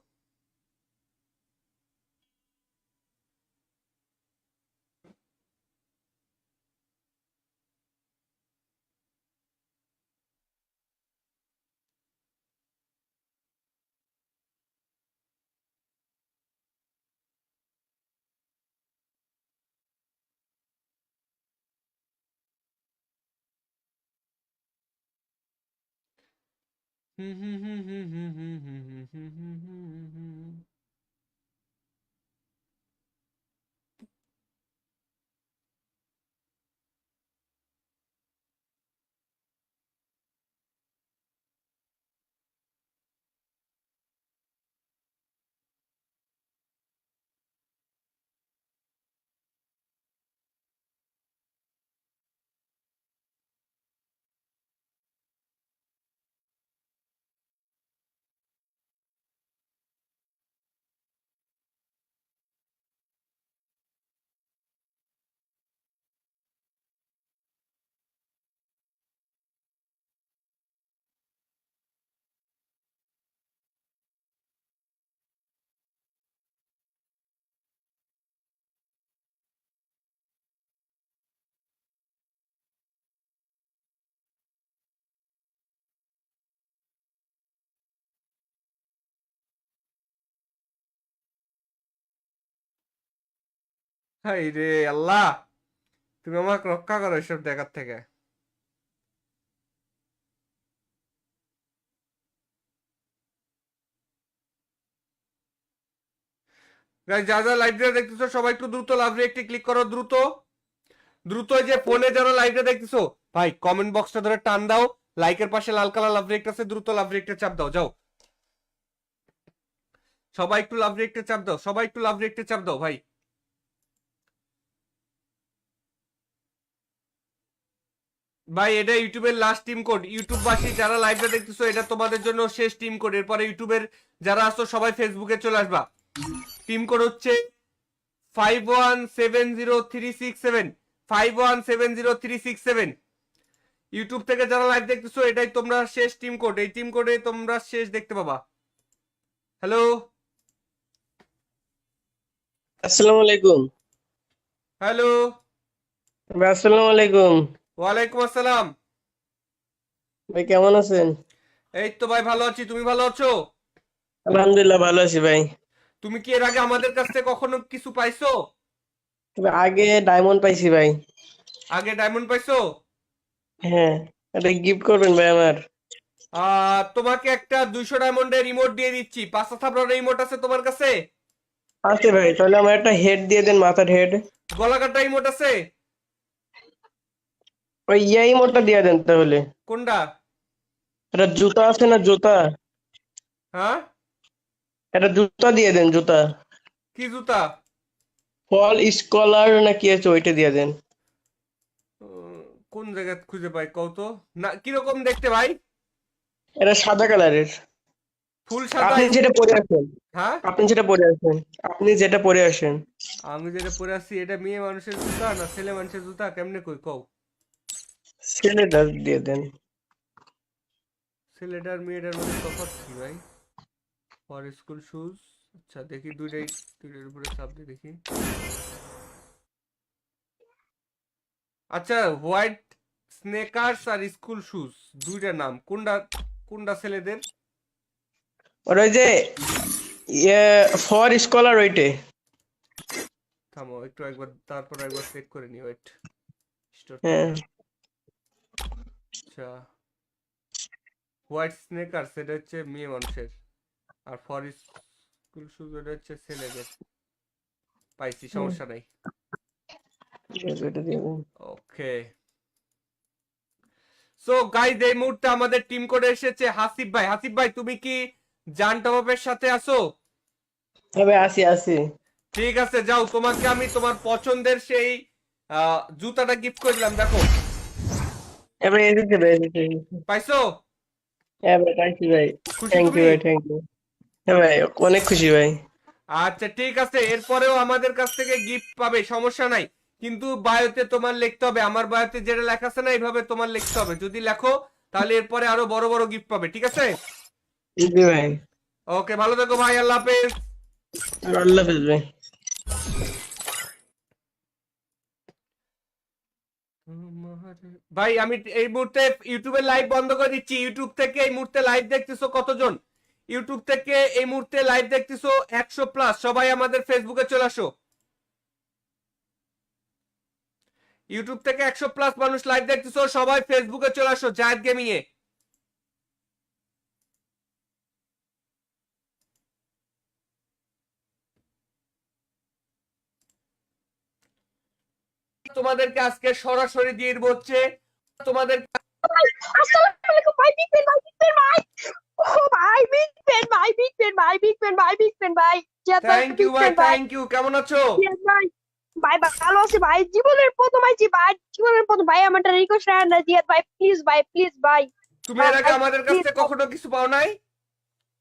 হুম হুম হুম হুম হুম হুম হুম হুম হুম হুম হুম। হাই রে আল্লাহ, তুমি আমাকে রক্ষা করো এসব দেখার থেকে। Guys, যারা যারা লাইভটা দেখতেছো সবাই একটু দ্রুত লাভ রিয়েক্টে ক্লিক করো, দ্রুত দ্রুত। এই যে ফোনে যারা লাইভটা দেখতেছো ভাই কমেন্ট বক্সটা ধরে টান দাও, লাইকের পাশে লাল কালার লাভ রিয়েক্ট আছে, দ্রুত লাভ রিয়েক্টে চাপ দাও, যাও সবাই একটু লাভ রিয়েক্টে চাপ দাও, সবাই একটু লাভ রিয়েক্টে চাপ দাও ভাই। ভাই এটা ইউটিউবের লাস্ট টিম কোড, ইউটিউববাসী যারা লাইভটা দেখতেছো এটা তোমাদের জন্য শেষ টিম কোড। এরপরে ইউটিউবের যারা আসো সবাই ফেসবুকে চলে আসবা। টিম কোড হচ্ছে 51703667, 51703667। ইউটিউব থেকে যারা লাইভ দেখতেছো এটাই তোমরা শেষ টিম কোড, এই টিম কোডে তোমরা শেষ দেখতে পাবা। হ্যালো, আসসালামু আলাইকুম হ্যালো, ভাই। আসসালামু আলাইকুম ওয়ালাইকুম আসসালাম। ভাই, কেমন আছেন? এই তো ভাই ভালো আছি, তুমি ভালো আছো? আলহামদুলিল্লাহ ভালো আছি ভাই। তুমি কি এর আগে আমাদের কাছ থেকে কখনো কিছু পাইছো? তবে আগে ডায়মন্ড পাইছি ভাই। আগে ডায়মন্ড পাইছো? হ্যাঁ, এটা গিফট করবেন ভাই আমার। তোমাকে একটা 200 ডায়মন্ডের রিমোট দিয়ে দিচ্ছি। 5 থাপড়ার রিমোট আছে তোমার কাছে? আছে ভাই, তাহলে আমার একটা হেড দিয়ে দেন, মাথার হেড। গলা কাটা রিমোট আছে? ওই ইয়াই মোটটা দিয়ে দেন তাহলে। কোনটা? এটা জুতা আছে না, জুতা? হ্যাঁ, এটা জুতা দিয়ে দেন, জুতা। কি জুতা? ফল স্কলার না কি আছে, ওইটা দিয়ে দেন। কোন জায়গায় খুঁজে পাই কও তো। না কিরকম দেখতে ভাই? এটা সাদা কালারের। ফুল সাদা? আপনি যেটা পরে আছেন, হ্যাঁ, আপনি যেটা পরে আছেন, আপনি যেটা পরে আসেন। আমি যেটা পরে আছি এটা মেয়ে মানুষের জুতা না ছেলে মানুষের জুতা, কেমনে কই কও? ছেলেটা দিয়ে দেন। ছেলেটার মেয়েটার মধ্যে তফাৎ কি ভাই? ফর স্কুল শুজ, আচ্ছা দেখি দুইটার উপরে চাপ দিয়ে দেখি। আচ্ছা, হোয়াইট স্নেকার্স আর স্কুল শুজ দুইটার নাম কোনটা? কোনটা ছেলেদের? ওর ওই যে ইয়ে ফর স্কলার ওইটে। থামো একটু, একবার তারপর একবার চেক করে নি, ওয়েট। স্টোর। হ্যাঁ, আচ্ছা, হোয়াইট স্নেকার্স এটা হচ্ছে মেয়ে মানুষের, আর ফর স্কুল শুজ এটা হচ্ছে ছেলেদের। পাইছি, সমস্যা নাই। ওইটা দিয়ে দেন। ওকে, সো গাইজ এই মুহূর্তে আমাদের টিম কোডে এসেছে হাসিব ভাই। হাসিব ভাই তুমি কি জান টপের সাথে আছো? তবে আসি আসি। ঠিক আছে, যাও তোমাকে আমি তোমার পছন্দের সেই জুতাটা গিফট করে দিলাম, দেখো। এবার এসেছে ভাই, এসেছে। পাইছো? হ্যাঁ ভাই, পাইছি ভাই। খুশি থ্যাংক ইউ তুমি? ভাই, থ্যাংক ইউ। হ্যাঁ ভাই, অনেক খুশি ভাই। আচ্ছা ঠিক আছে, এরপরেও আমাদের কাছ থেকে গিফট পাবে, সমস্যা নাই। কিন্তু বায়োতে তোমার লিখতে হবে, আমার বায়োতে যেটা লেখা আছে না এইভাবে তোমার লিখতে হবে। যদি লেখো তাহলে এরপরে আরো বড় বড় গিফট পাবে, ঠিক আছে? জি ভাই। ওকে, ভালো থেকো ভাই, আল্লাহ হাফেজ। আল্লাহ হাফেজ ভাই। ভাই আমি এই মুহূর্তে ইউটিউবের লাইভ বন্ধ করে দিচ্ছি। ইউটিউব থেকে এই মুহূর্তে লাইভ দেখতেছো কতজন? ইউটিউব থেকে এই মুহূর্তে লাইভ দেখতেছো 100+। সবাই আমাদের ফেসবুকে চলে আসো। ইউটিউব থেকে 100+ মানুষ লাইভ দেখতেছো, সবাই ফেসবুকে চলে আসো জায়েদ গেমিং এ। তোমাদেরকে আজকে সরাসরি দিয়ে দিব হচ্ছে তোমাদের। আসসালামু আলাইকুম ভাই, বিগ পেন ভাই, বিগ পেন ভাই। ও ভাই, বিগ পেন ভাই, বিগ পেন ভাই, বিগ পেন ভাই, বিগ পেন ভাই। জিয়াদ ভাই, থ্যাংক ইউ বিগ ভাই, পেন ভাই। Thank you. কেমন আছো? জিয়াদ ভাই, ভাই ভালো আছি ভাই। জীবনের প্রথম আইছি ভাই, জীবনের প্রথম ভাই। আমার একটা রিকোয়েস্ট রাখেন না জিয়াদ ভাই, প্লিজ ভাই, প্লিজ ভাই। তুমি এর আগে আমাদের কাছ থেকে কখনো কিছু পাও নাই?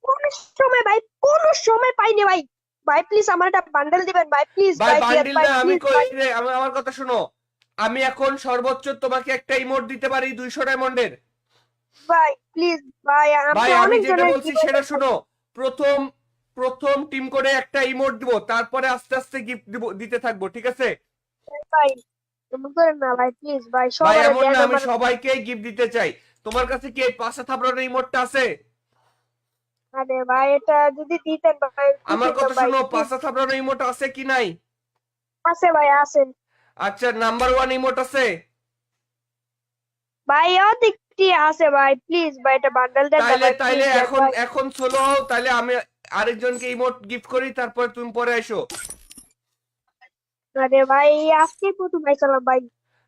কোন সময় ভাই, কোন সময় পাইনি ভাই। ভাই প্লিজ আমার একটা বান্ডেল দিবেন ভাই, প্লিজ ভাই ভাই, জিয়াদ বান্ডিল ভাই, না, আমি প্লিজ ভাই। আমার কথা শোনো। আমি এখন সর্বোচ্চ তোমাকে একটা ইমোট দিতে পারি 200 ডায়মন্ডের। ভাই প্লিজ ভাই, ভাই আমি আমি অনেক যেটা জনের বলছি সেটা শোনো। প্রথম প্রথম টিম করে একটা ইমোট দিব, তারপরে আস্তে আস্তে গিফট দিব, দিতে থাকবো, ঠিক আছে? ভাই এমন করেন না ভাই, প্লিজ ভাই। ভাই সবার এমন না, আমি সবাইকেই গিফট দিতে চাই। তোমার কাছে কি এই 5 থাপড়ার ইমোটটা আছে? আরে ভাই এটা যদি দিতেন ভাই, খুশি আমার হতাম কথা ভাই, শোনো, প্লিজ। 5 থাপড়ার ইমোট আছে কি নাই? আছে ভাই আছে আচ্ছা নাম্বার 1 ইমোট আছে? ভাই অধিকটি আছে ভাই প্লিজ ভাই এটা বান্ডেল দেন না তাইলে ভাই তাইলে প্লিজ এখন ভাই এখন সোলো হও, তাইলে আমি আরেকজনকে ইমোট গিফট করি, তারপর তুমি পরে এসো। আরে ভাই আজকে প্রথম আইসালাম ভাই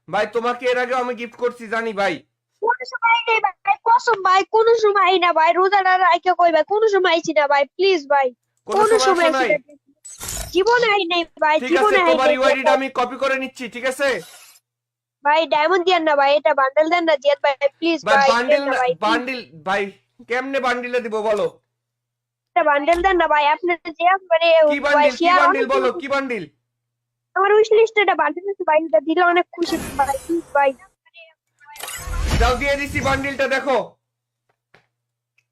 ভাই তোমাকে এর আগে আমি গিফট করছি জানি ভাই। কোনো সময় নেই ভাই কসম ভাই কোনো সময় না ভাই রোজাটা রাইখা কই ভাই কোনো সময় আইছি না ভাই প্লিজ ভাই কোনো কোনো সময় সময় আসো নাই? আইছি না জীবনে আই নাই ভাই ঠিক আছে, জীবনে আই তোমার নাই ইউআইডিটা আমি কপি করে নিচ্ছি, ঠিক আছে? ভাই ডায়মন্ড দিয়েন না ভাই এটা বান্ডেল দেন না জিয়াদ ভাই প্লিজ ভাই ভাই বান্ডিল দেন না ভাই বান্ডিল ভাই কেমনে বান্ডিলে দিব বলো? এটা বান্ডেল দেন না ভাই আপনি যে মানে কি ভাই বান্ডিল কি শেয়ার বান্ডিল বলো, কি বান্ডিল? আমার উইশ লিস্টে এটা বান্ডেল আছে ভাই এটা দিলে অনেক খুশি ভাই প্লিজ ভাই যাও দিয়ে দিছি বান্ডিলটা, দেখো।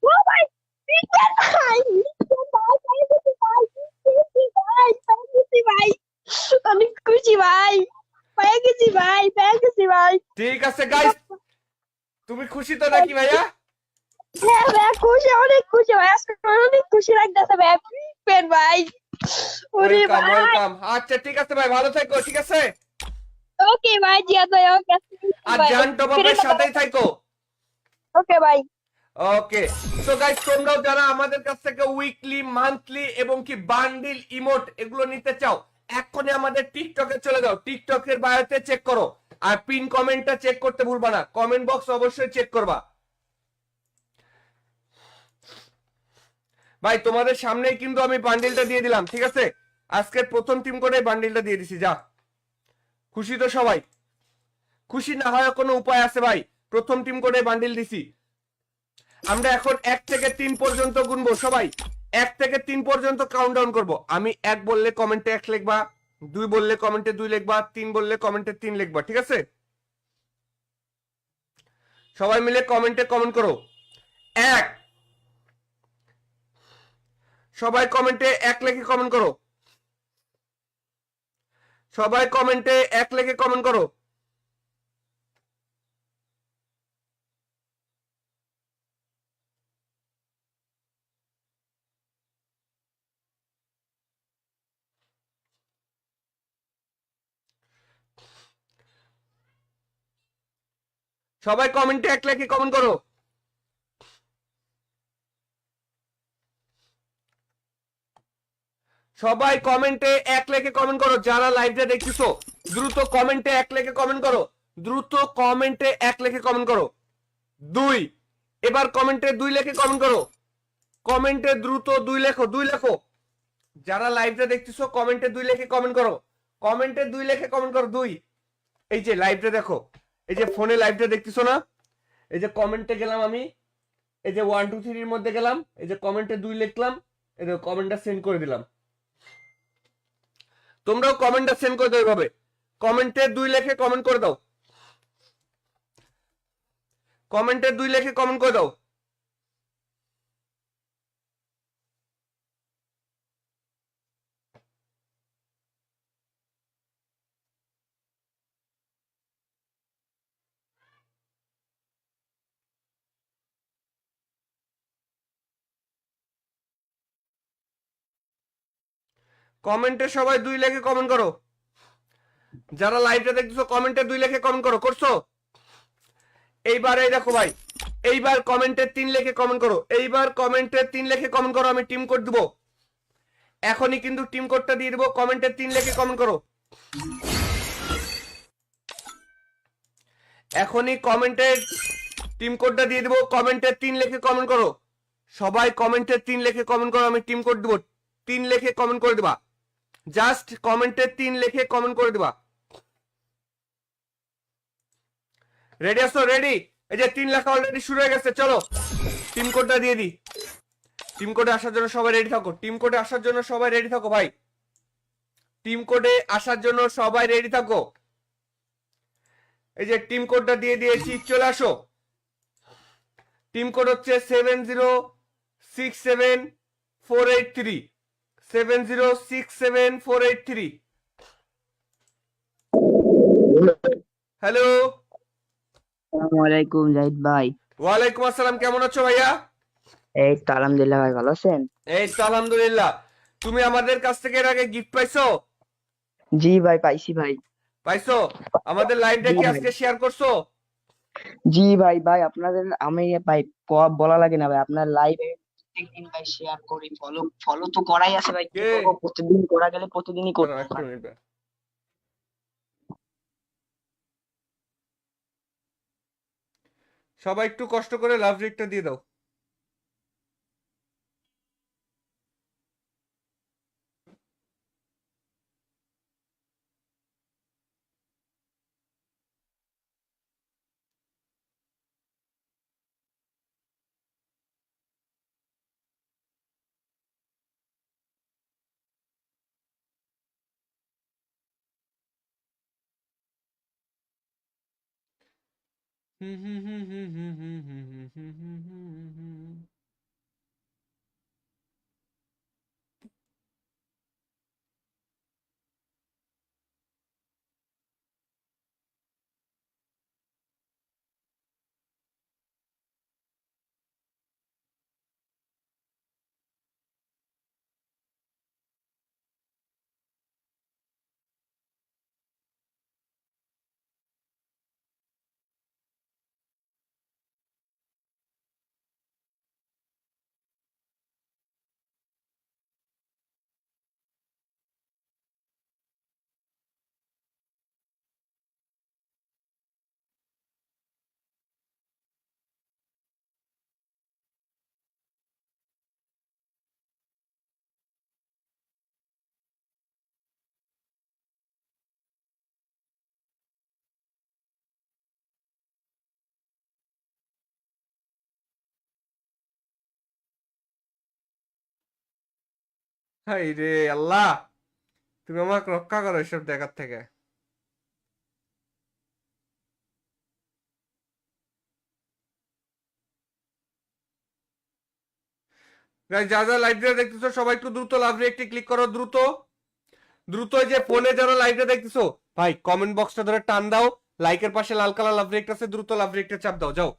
ও ভাই বিকেল ভাই বিকেল ভাই ভাই খুশি ভাই খুশি ভাই খুশি ভাই অনেক খুশি ভাই পেয়ে গেছি ভাই ঠিক আছে গাইস, তুমি খুশি তো নাকি ভাইয়া? হ্যাঁ ভাই খুশি অনেক খুশি ভাই আজকে অনেক খুশি লাগতেছে ভাই পেন ভাই ওরে ওয়েলকাম ভাই ওয়েলকাম। আচ্ছা ঠিক আছে ভাই, ভালো থাকো, ঠিক আছে? ওকে ভাই জিয়াদ ভাই ওকে আর জান টপ আপের সাথেই থাকো। ওকে ভাই ওকে, সো গাইস তোমরাও যারা আমাদের কাছ থেকে উইকলি মান্থলি এবং কি বান্ডিল ইমোট এগুলো নিতে চাও, এক্ষুনি আমাদের টিকটকে চলে যাও, টিকটকের বায়োতে চেক করো, আর পিন কমেন্টটা চেক করতে ভুলবা না, কমেন্ট বক্স অবশ্যই চেক করবা। ভাই তোমাদের সামনেই কিন্তু আমি বান্ডিলটা দিয়ে দিলাম, ঠিক আছে? আজকের প্রথম টিম করে বান্ডিলটা দিয়ে দিছি। যা, খুশি তো সবাই? খুশি না হয় কোনো উপায় আছে ভাই? প্রথম টিম করে বান্ডিল দিছি। আমরা এখন 1 থেকে 3 পর্যন্ত গুনবো সবাই, 1 থেকে 3 পর্যন্ত কাউন্টডাউন করব। আমি 1 বললে কমেন্টে 1 লিখবা, 2 বললে কমেন্টে 2 লিখবা, 3 বললে কমেন্টে 3 লিখবা, ঠিক আছে? সবাই মিলে কমেন্টে কমেন্ট করো 1। সবাই কমেন্টে 1 লিখে কমেন্ট করো, সবাই কমেন্টে 1 লিখে কমেন্ট করো। সবাই কমেন্টে 1 লিখে কমেন্ট করো। সবাই কমেন্টে 1 লিখে কমেন্ট করো, যারা লাইভটা দেখতেছো দ্রুত কমেন্টে 1 লিখে কমেন্ট করো, দ্রুত কমেন্টে 1 লিখে কমেন্ট করো। 2, এবার কমেন্টে 2 লিখে কমেন্ট করো, কমেন্টে দ্রুত 2 লেখো, 2 লেখো। যারা লাইভটা দেখতেছো কমেন্টে 2 লিখে কমেন্ট করো, কমেন্টে 2 লিখে কমেন্ট করো। 2, এই যে লাইভটা দেখো, এই যে ফোনে লাইভটা দেখতেছো না, এই যে কমেন্টে গেলাম আমি, এই যে 1 2 3 এর মধ্যে গেলাম, এই যে কমেন্টে 2 লিখলাম, এই যে কমেন্টটা সেন্ড করে দিলাম। তোমরাও কমেন্টটা সেন্ড করে দাও এভাবে, কমেন্টে 2 লিখে কমেন্ট করে দাও, কমেন্টে 2 লিখে কমেন্ট করে দাও। কমেন্টে সবাই 2 লিখে কমেন্ট করো, যারা লাইভটা দেখতেছো কমেন্টে 2 লিখে কমেন্ট করো, করছো? এইবার এই দেখো ভাই, এইবার কমেন্টে 3 লিখে কমেন্ট করো, এইবার কমেন্টে 3 লিখে কমেন্ট করো, আমি টিম কোড দিব এখনই, কিন্তু টিম কোডটা দিয়ে দেবো। কমেন্টে 3 লিখে কমেন্ট করো, এখনই কমেন্টে টিম কোডটা দিয়ে দেবো, কমেন্টে 3 লিখে কমেন্ট করো, সবাই কমেন্টে 3 লিখে কমেন্ট করো, আমি টিম কোড দিব, 3 লিখে কমেন্ট করে দিবা, জাস্ট কমেন্টে 3 লিখে কমেন্ট করে দিবা। রেডি আছো? রেডি? এই যে 3 লেখা অলরেডি শুরু হয়ে গেছে, চলো টিম কোডটা দিয়ে দিই। টিম কোডে আসার জন্য সবাই রেডি থাকো, টিম কোডে আসার জন্য সবাই রেডি থাকো ভাই, টিম কোডে আসার জন্য সবাই রেডি থাকো। এই যে টিম কোডটা দিয়ে দিয়েছি, চলে আসো। টিম কোড হচ্ছে 7067483, 7067483। হ্যালো, আসসালামু আলাইকুম জাহিদ ভাই। ওয়ালাইকুম আসসালাম, কেমন আছো ভাইয়া? এই তো আলহামদুলিল্লাহ ভাই, ভালো আছেন? এই তো আলহামদুলিল্লাহ। তুমি আমাদের কাছ থেকে এর আগে গিফট পাইছো? জি ভাই পাইছি ভাই। পাইছো? আমাদের লাইভটা জি কি ভাই। আজকে শেয়ার করছো? জি ভাই ভাই আপনাদের আমি ভাই বলা লাগে না ভাই, আপনার লাইভে প্রত্যেকদিন ভাই শেয়ার করি, ফলো ফলো তো করাই আছে ভাই, কি কে? করবো, প্রতিদিন করা গেলে প্রতিদিনই দাঁড়াও করতে একটা হয়। মিনিট ভাই। সবাই একটু কষ্ট করে লাভ রেটটা দিয়ে দাও। হুম হুম হুম হুম হুম হুম হুম হুম হুম হুম হুম হুম। হাই রে আল্লাহ, তুমি আমাকে রক্ষা করো এসব দেখার থেকে। গাইস যারা যারা লাইভটা দেখতেছো সবাই একটু দ্রুত লাভ রেটে ক্লিক করো, দ্রুত দ্রুত। এই যে ফোনে যারা লাইভটা দেখতেছো ভাই কমেন্ট বক্সটা ধরে টান দাও, লাইকের পাশে লাল কালার লাভ রেট আছে, দ্রুত লাভ রেটে চাপ দাও, যাও।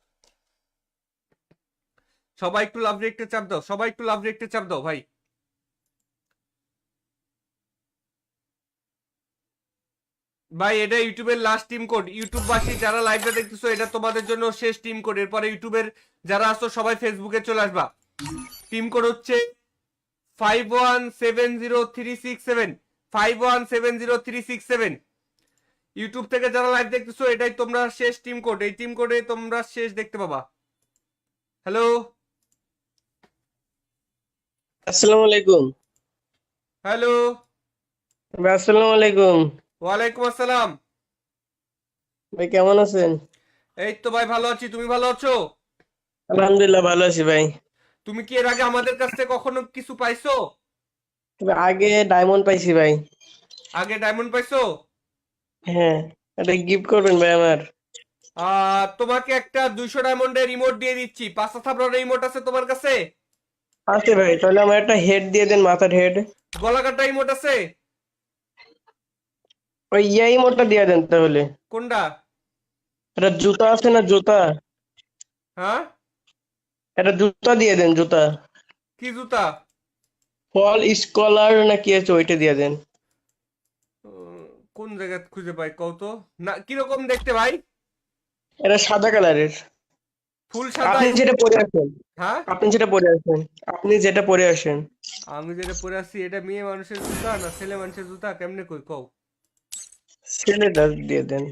সবাই একটু লাভ রেটে চাপ দাও, সবাই একটু লাভ রেটে চাপ দাও ভাই। ভাই এটা ইউটিউবের লাস্ট টিম কোড, ইউটিউববাসী যারা লাইভটা দেখতেছো এটা তোমাদের জন্য শেষ টিম কোড। এরপরে ইউটিউবের যারা আছো সবাই ফেসবুকে চলে আসবা। টিম কোড হচ্ছে 51703667, 51703667। ইউটিউব থেকে যারা লাইভ দেখতেছো এটাই তোমরা শেষ টিম কোড, এই টিম কোডে তোমরা শেষ দেখতে পাবা। হ্যালো, আসসালামু আলাইকুম হ্যালো, ভাই। আসসালামু আলাইকুম ওয়ালাইকুম আসসালাম। ভাই, কেমন আছেন? এই তো ভাই ভালো আছি, তুমি ভালো আছো? আলহামদুলিল্লাহ ভালো আছি ভাই। তুমি কি এর আগে আমাদের কাছ থেকে কখনো কিছু পাইছো? তবে আগে ডায়মন্ড পাইছি ভাই। আগে ডায়মন্ড পাইছো? হ্যাঁ, এটা গিফট করবেন ভাই আমার। তোমাকে একটা 200 ডায়মন্ডের রিমোট দিয়ে দিচ্ছি। পাঁচটা থাপড়ার রিমোট আছে তোমার কাছে? আছে ভাই, তাহলে আমার একটা হেড দিয়ে দেন, মাথার হেড। গলা কাটা রিমোট আছে? ওই ইয়াই মোটটা দিয়ে দেন তাহলে। কোনটা? এটা জুতা আছে না, জুতা? হ্যাঁ, এটা জুতা দিয়ে দেন, জুতা। কি জুতা? ফল স্কলার না কি আছে, ওইটা দিয়ে দেন। উম, কোন জায়গায় খুঁজে পাই কও তো। না কিরকম দেখতে ভাই? এটা সাদা কালারের। ফুল সাদা আপনি যেটা পরে আছেন, হ্যাঁ, আপনি যেটা পরে আছেন, আপনি যেটা পরে আসেন। আমি যেটা পরে আছি এটা মেয়ে মানুষের জুতা না ছেলে মানুষের জুতা, কেমনে কই কও? ছেলেটা দিয়ে দেন।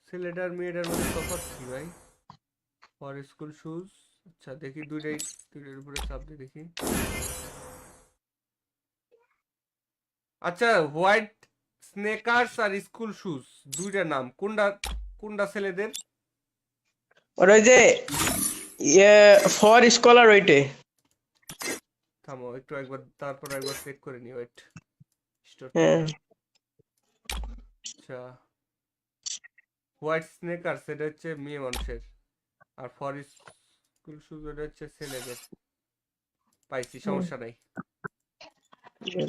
ছেলেটার মেয়েটার মধ্যে তফাৎ কি ভাই? For school shoes. আচ্ছা দেখি দুইটাই, দুইটার উপরে চাপ দিয়ে দেখি। আচ্ছা হোয়াইট স্নেকার্স আর স্কুল শুজ দুইটা নাম, কোনটা কোনটা ছেলেদের? ওর ওই যে ইয়ে ফর স্কলার ওইটে। থামো একটু একবার, তারপর একবার চেক করে নি, ওয়েট। স্টোর হ্যাঁ। থেকে। আচ্ছা হোয়াইট স্নেকার্স এটা হচ্ছে মেয়ে মানুষের, আর ফর স্কুল শুজ এটা হচ্ছে ছেলেদের। পাইছি, সমস্যা নাই।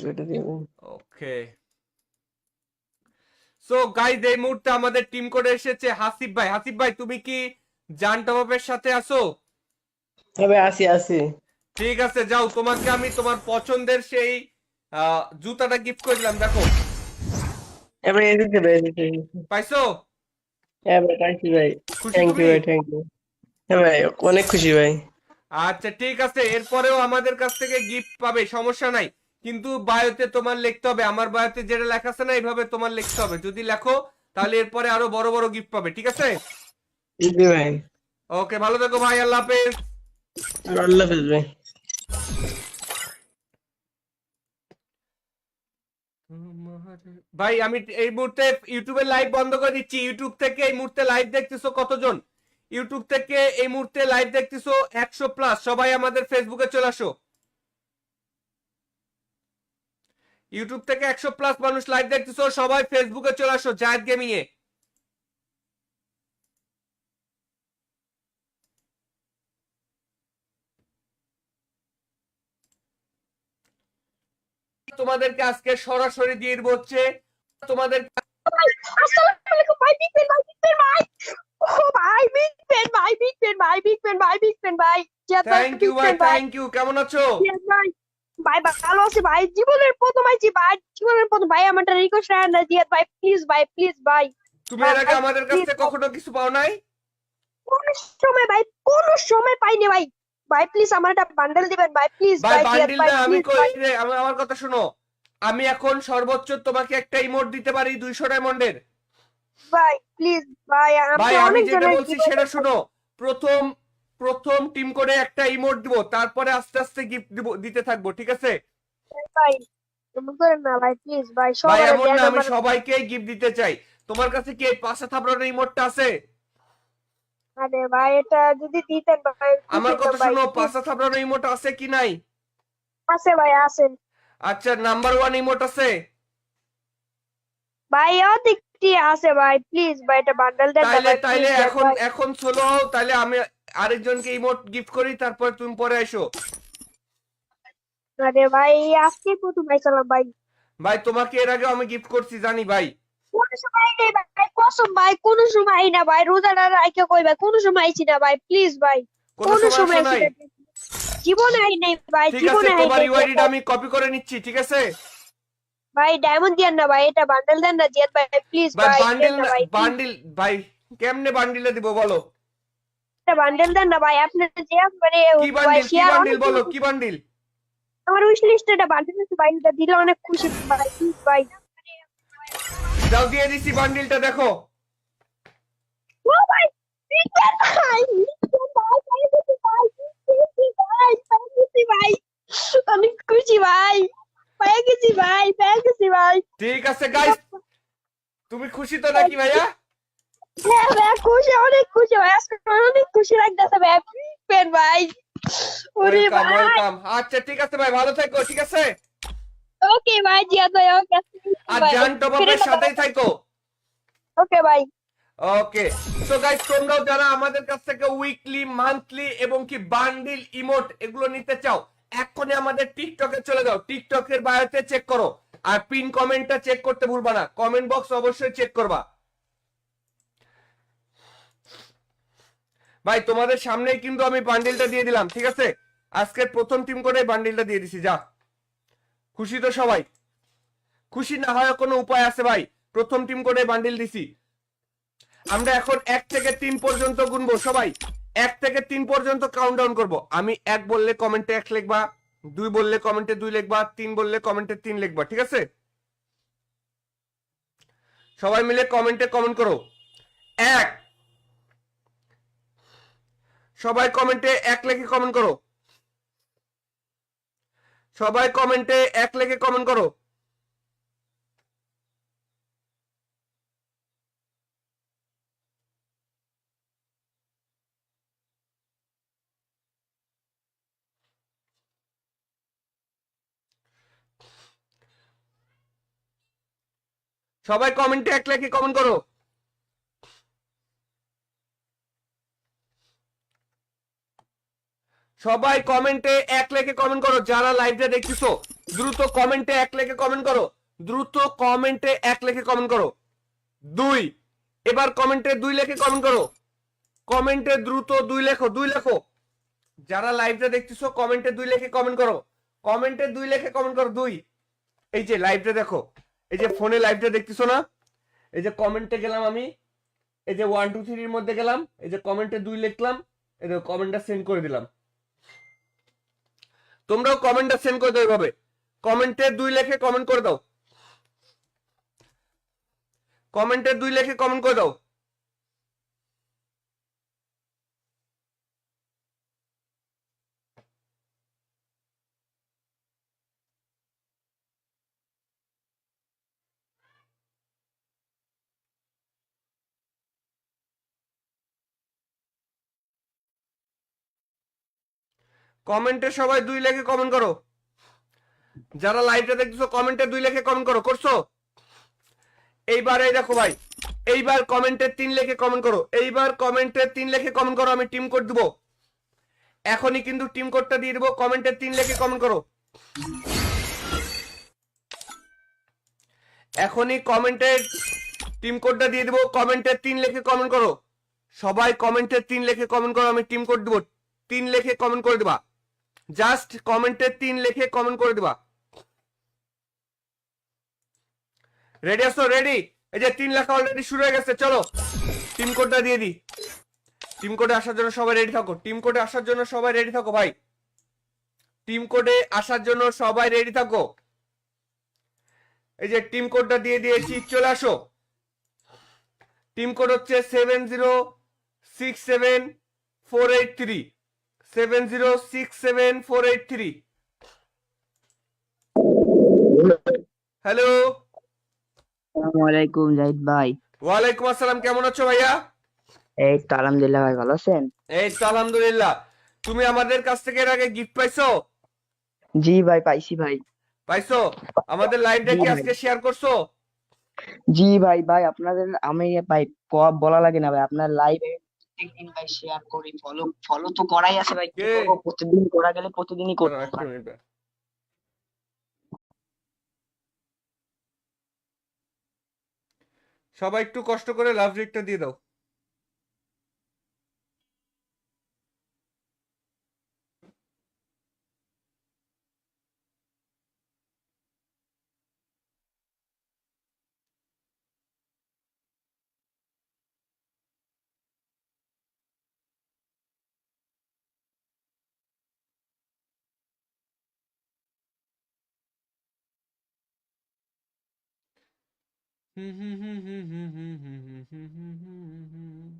ওইটা দিয়ে দেন। ওকে, সো গাইজ এই মুহূর্তে আমাদের টিম কোডে এসেছে হাসিব ভাই। হাসিব ভাই তুমি কি জান টপাপের সাথে আছো? তবে আসি আসি। ঠিক আছে যাও, তোমাকে আমি তোমার পছন্দের সেই জুতাটা গিফট করলাম, দেখো। হ্যাঁ ভাই এসেছে ভাই এসেছে। পাইছো? হ্যাঁ ভাই পাইছি ভাই। খুশি থ্যাংক ইউ তুমি? ভাই থ্যাংক ইউ। হ্যাঁ ভাই অনেক খুশি ভাই। আচ্ছা ঠিক আছে, এরপরেও আমাদের কাছ থেকে গিফট পাবে, সমস্যা নাই। কিন্তু বায়োতে তোমার লিখতে হবে, আমার বায়োতে যেটা লেখা আছে না এইভাবে তোমার লিখতে হবে। যদি লেখো তাহলে এরপরে আরো বড় বড় গিফট পাবে, ঠিক আছে? জি ভাই। ওকে, ভালো থেকো ভাই, আল্লাহ হাফেজ। আল্লাহ হাফেজ ভাই। ভাই আমি এই মুহূর্তে ইউটিউবে লাইভ বন্ধ করে দিচ্ছি। ইউটিউব থেকে এই মুহূর্তে লাইভ দেখতেছো কতজন? ইউটিউব থেকে এই মুহূর্তে লাইভ দেখতেছো 100+। সবাই আমাদের ফেসবুকে চলে আসো। ইউটিউব থেকে 100+ মানুষ লাইভ দেখতেছো, সবাই ফেসবুকে চলে আসো জায়েদ গেমিং এ। তোমাদেরকে আজকে সরাসরি দিয়ে দিব হচ্ছে তোমাদের। ভাই আসসালামু আলাইকুম ভাই, বিগ পেন ভাই, বিগ পেন ভাই। ও ভাই বিগ পেন ভাই, বিগ পেন ভাই, বিগ পেন ভাই, বিগ পেন ভাই, জিয়াদ ভাই, থ্যাংক ইউ বিগ ভাই, পেন ভাই, থ্যাংক ইউ। কেমন আছো? জিয়াদ ভাই। ভাই ভালো আছি ভাই, জীবনের প্রথম আইছি ভাই, জীবনের প্রথম ভাই। আমার একটা রিকোয়েস্ট রাখেন না জিয়াদ ভাই, প্লিজ ভাই, প্লিজ ভাই। তুমি এর আগে আমাদের কাছ থেকে কখনো কিছু পাও নাই? কোন সময় ভাই, কোন সময় পাইনি ভাই। ভাই প্লিজ আমার একটা বান্ডেল দিবেন ভাই, প্লিজ ভাই ভাই, জিয়াদ বান্ডিল ভাই, না, আমি প্লিজ কই ভাই। রে, আমার কথা শোনো। আমি এখন সর্বোচ্চ তোমাকে একটা ইমোট দিতে পারি 200 ডায়মন্ডের। ভাই প্লিজ ভাই, ভাই আপনি আমি অনেক যেটা জনের বলছি সেটা শোনো। প্রথম প্রথম টিম করে একটা ইমোট দিব, তারপরে আস্তে আস্তে গিফট দিব, দিতে থাকবো, ঠিক আছে? ভাই এমন করেন না ভাই, প্লিজ ভাই, ভাই সবার এমন না, দেন আমি আমার। সবাইকে গিফট দিতে চাই। তোমার কাছে কি এই পাশা থাপড়ানোর ইমোটটা আছে? আরে ভাই এটা যদি দিতেন ভাই খুশি আমার হতাম কথা ভাই, শোনো, প্লিজ। পাশা থাপড়ানোর ইমোট আছে কি নাই? আছে ভাই, আছে আচ্ছা, নাম্বার 1 ইমোট আছে? ভাই, অধিকটি আছে ভাই, প্লিজ ভাই এটা বান্ডেল দেন না তাইলে ভাই, তাইলে প্লিজ এখন ভাই। এখন চলো, তাইলে আমি আরেকজনকে ইমোট গিফট করি, তারপর তুমি পরে এসো। আরে ভাই আজকে প্রথম পাইছিলাম ভাই, ভাই তোমাকে এর আগে আমি গিফট করছি জানি ভাই। কোন সময় নেই ভাই, কসম ভাই, কোন সময় না ভাই, রোজাটা রাখে কই ভাই, কোন সময় আইছি না ভাই, প্লিজ ভাই, কোনো কোন সময় সময় আসো আইছি নাই? না, জীবনে আই নাই ভাই, ঠিক আছে, জীবনে আই তোমার নাই ইউআইডিটা আমি কপি করে নিচ্ছি, ঠিক আছে? ভাই। ডায়মন্ড দেন না ভাই, এটা বান্ডেল দেন না জিয়াদ ভাই, প্লিজ ভাই ভাই, দেন বান্ডিল না ভাই, please। বান্ডিল ভাই কেমনে বান্ডিলে দিব বলো? এটা বান্ডেল দেন না ভাই, আপনার যে মানে কি ভাই বান্ডিল, কি শেয়ার বান্ডিল অনেক বলো, কি বান্ডিল? আমার উইশ লিস্টে এটা বান্ডেল আছে ভাই, এটা দিলে অনেক খুশি ভাই, প্লিজ ভাই। যাও দিয়ে দিছি বান্ডিলটা, দেখো। ও ভাই বিগেন ভাই, বিগেন ভাই, পাই গেছি ভাই, খুশি ভাই, পাই গেছি ভাই, অনেক খুশি ভাই, পাই গেছি ভাই, পাই গেছি ভাই। ঠিক আছে গাইস, তুমি খুশি তো নাকি ভাইয়া? হ্যাঁ ভাই খুশি, অনেক খুশি ভাই, আজকে অনেক খুশি লাগতেছে ভাই, বিগেন ভাই। ওরে ওয়েলকাম ভাই, ওয়েলকাম। আচ্ছা ঠিক আছে ভাই, ভালো থেকো, ঠিক আছে? ওকে ভাই জিয়াদ ভাই, ওকে আর ভাই, জান টপআপের সাথেই থাকো। ওকে ভাই। ওকে, সো গাইস তোমরাও যারা আমাদের কাছ থেকে উইকলি, মান্থলি এবং কি বান্ডিল ইমোট এগুলো নিতে চাও, এক্ষুনি আমাদের টিকটকে চলে যাও, টিকটকের বায়োতে চেক করো। আর পিন কমেন্টটা চেক করতে ভুলবা না, কমেন্ট বক্স অবশ্যই চেক করবা। ভাই তোমাদের সামনেই কিন্তু আমি বান্ডিলটা দিয়ে দিলাম, ঠিক আছে? আজকের প্রথম টিম করে বান্ডিলটা দিয়ে দিছি। যা, খুশি তো সবাই? খুশি না হয় কোনো উপায় আছে ভাই? প্রথম টিম করে বান্ডিল দিছি। আমরা এখন 1 থেকে 3 পর্যন্ত গুনবো সবাই। 1 থেকে 3 পর্যন্ত কাউন্টডাউন করব। আমি 1 বললে কমেন্টে 1 লিখবা, 2 বললে কমেন্টে 2 লিখবা, 3 বললে কমেন্টে 3 লিখবা, ঠিক আছে? সবাই মিলে কমেন্টে কমেন্ট করো। 1, সবাই কমেন্টে 1 লিখে কমেন্ট করো। সবাই কমেন্টে 1 লিখে কমেন্ট করো। সবাই কমেন্টে 1 লিখে কমেন্ট করো। সবাই কমেন্টে 1 লিখে কমেন্ট করো। যারা লাইভটা দেখতেছো দ্রুত কমেন্টে 1 লিখে কমেন্ট করো। দ্রুত কমেন্টে 1 লিখে কমেন্ট করো। 2, এবার কমেন্টে 2 লিখে কমেন্ট করো। কমেন্টে দ্রুত 2 লেখো, 2 লেখো। যারা লাইভটা দেখতেছো কমেন্টে 2 লিখে কমেন্ট করো। কমেন্টে 2 লিখে কমেন্ট করো। 2, এই যে লাইভটা দেখো, এই যে ফোনে লাইভটা দেখতেছো না, এই যে কমেন্টে গেলাম আমি, এই যে 1 2 3 এর মধ্যে গেলাম, এই যে কমেন্টে 2 লিখলাম, এই যে কমেন্টটা সেন্ড করে দিলাম। তোমরাও কমেন্টটা সেন্ড করে দাও এইভাবে, কমেন্টে 2 লিখে কমেন্ট করে দাও, কমেন্টে 2 লিখে কমেন্ট করে দাও। কমেন্টে সবাই 2 লিখে কমেন্ট করো, যারা লাইভটা দেখতেছো কমেন্টে 2 লিখে কমেন্ট করো, করছো? এইবার এই দেখো ভাই, এইবার কমেন্টে 3 লিখে কমেন্ট করো, এইবার কমেন্টে 3 লিখে কমেন্ট করো, আমি টিম কোড দিব এখনই, কিন্তু টিম কোডটা দিয়ে দেবো, কমেন্টে 3 লিখে কমেন্ট করো এখনই, কমেন্টে টিম কোডটা দিয়ে দেবো, কমেন্টে 3 লিখে কমেন্ট করো, সবাই কমেন্টে 3 লিখে কমেন্ট করো, আমি টিম কোড দিব, 3 লিখে কমেন্ট করে দিবা, জাস্ট কমেন্টে 3 লিখে কমেন্ট করে দিবা। রেডি আছো? রেডি? এই যে 3 লেখা অলরেডি শুরু হয়ে গেছে, চলো টিম কোডটা দিয়ে দিই। টিম কোডে আসার জন্য সবাই রেডি থাকো, টিম কোডে আসার জন্য সবাই রেডি থাকো ভাই, টিম কোডে আসার জন্য সবাই রেডি থাকো। এই যে টিম কোডটা দিয়ে দিয়েছি, চলে আসো। টিম কোড হচ্ছে 7067483, 7067483। হ্যালো, আসসালামু আলাইকুম জাহিদ ভাই। ওয়ালাইকুম আসসালাম, কেমন আছো ভাইয়া? এই তো আলহামদুলিল্লাহ ভাই, ভালো আছেন? এই তো আলহামদুলিল্লাহ। তুমি আমাদের কাছ থেকে এর আগে গিফট পাইছো? জি ভাই, পাইছি ভাই। পাইছো? আমাদের লাইভটা জি কি ভাই। আজকে শেয়ার করছো? জি ভাই, ভাই আপনাদের আমি ভাই বলা লাগে না ভাই, আপনার লাইভে প্রত্যেকদিন ভাই শেয়ার করি, ফলো ফলো তো করাই আছে ভাই, কি কে? করবো, প্রতিদিন করা গেলে প্রতিদিনই করতে দাঁড়াও একটা হয়। মিনিট। সবাই একটু কষ্ট করে লাভ রেটটা দিয়ে দাও। হুম হুম হুম হুম হুম হুম হুম হুম হুম হুম হুম হুম।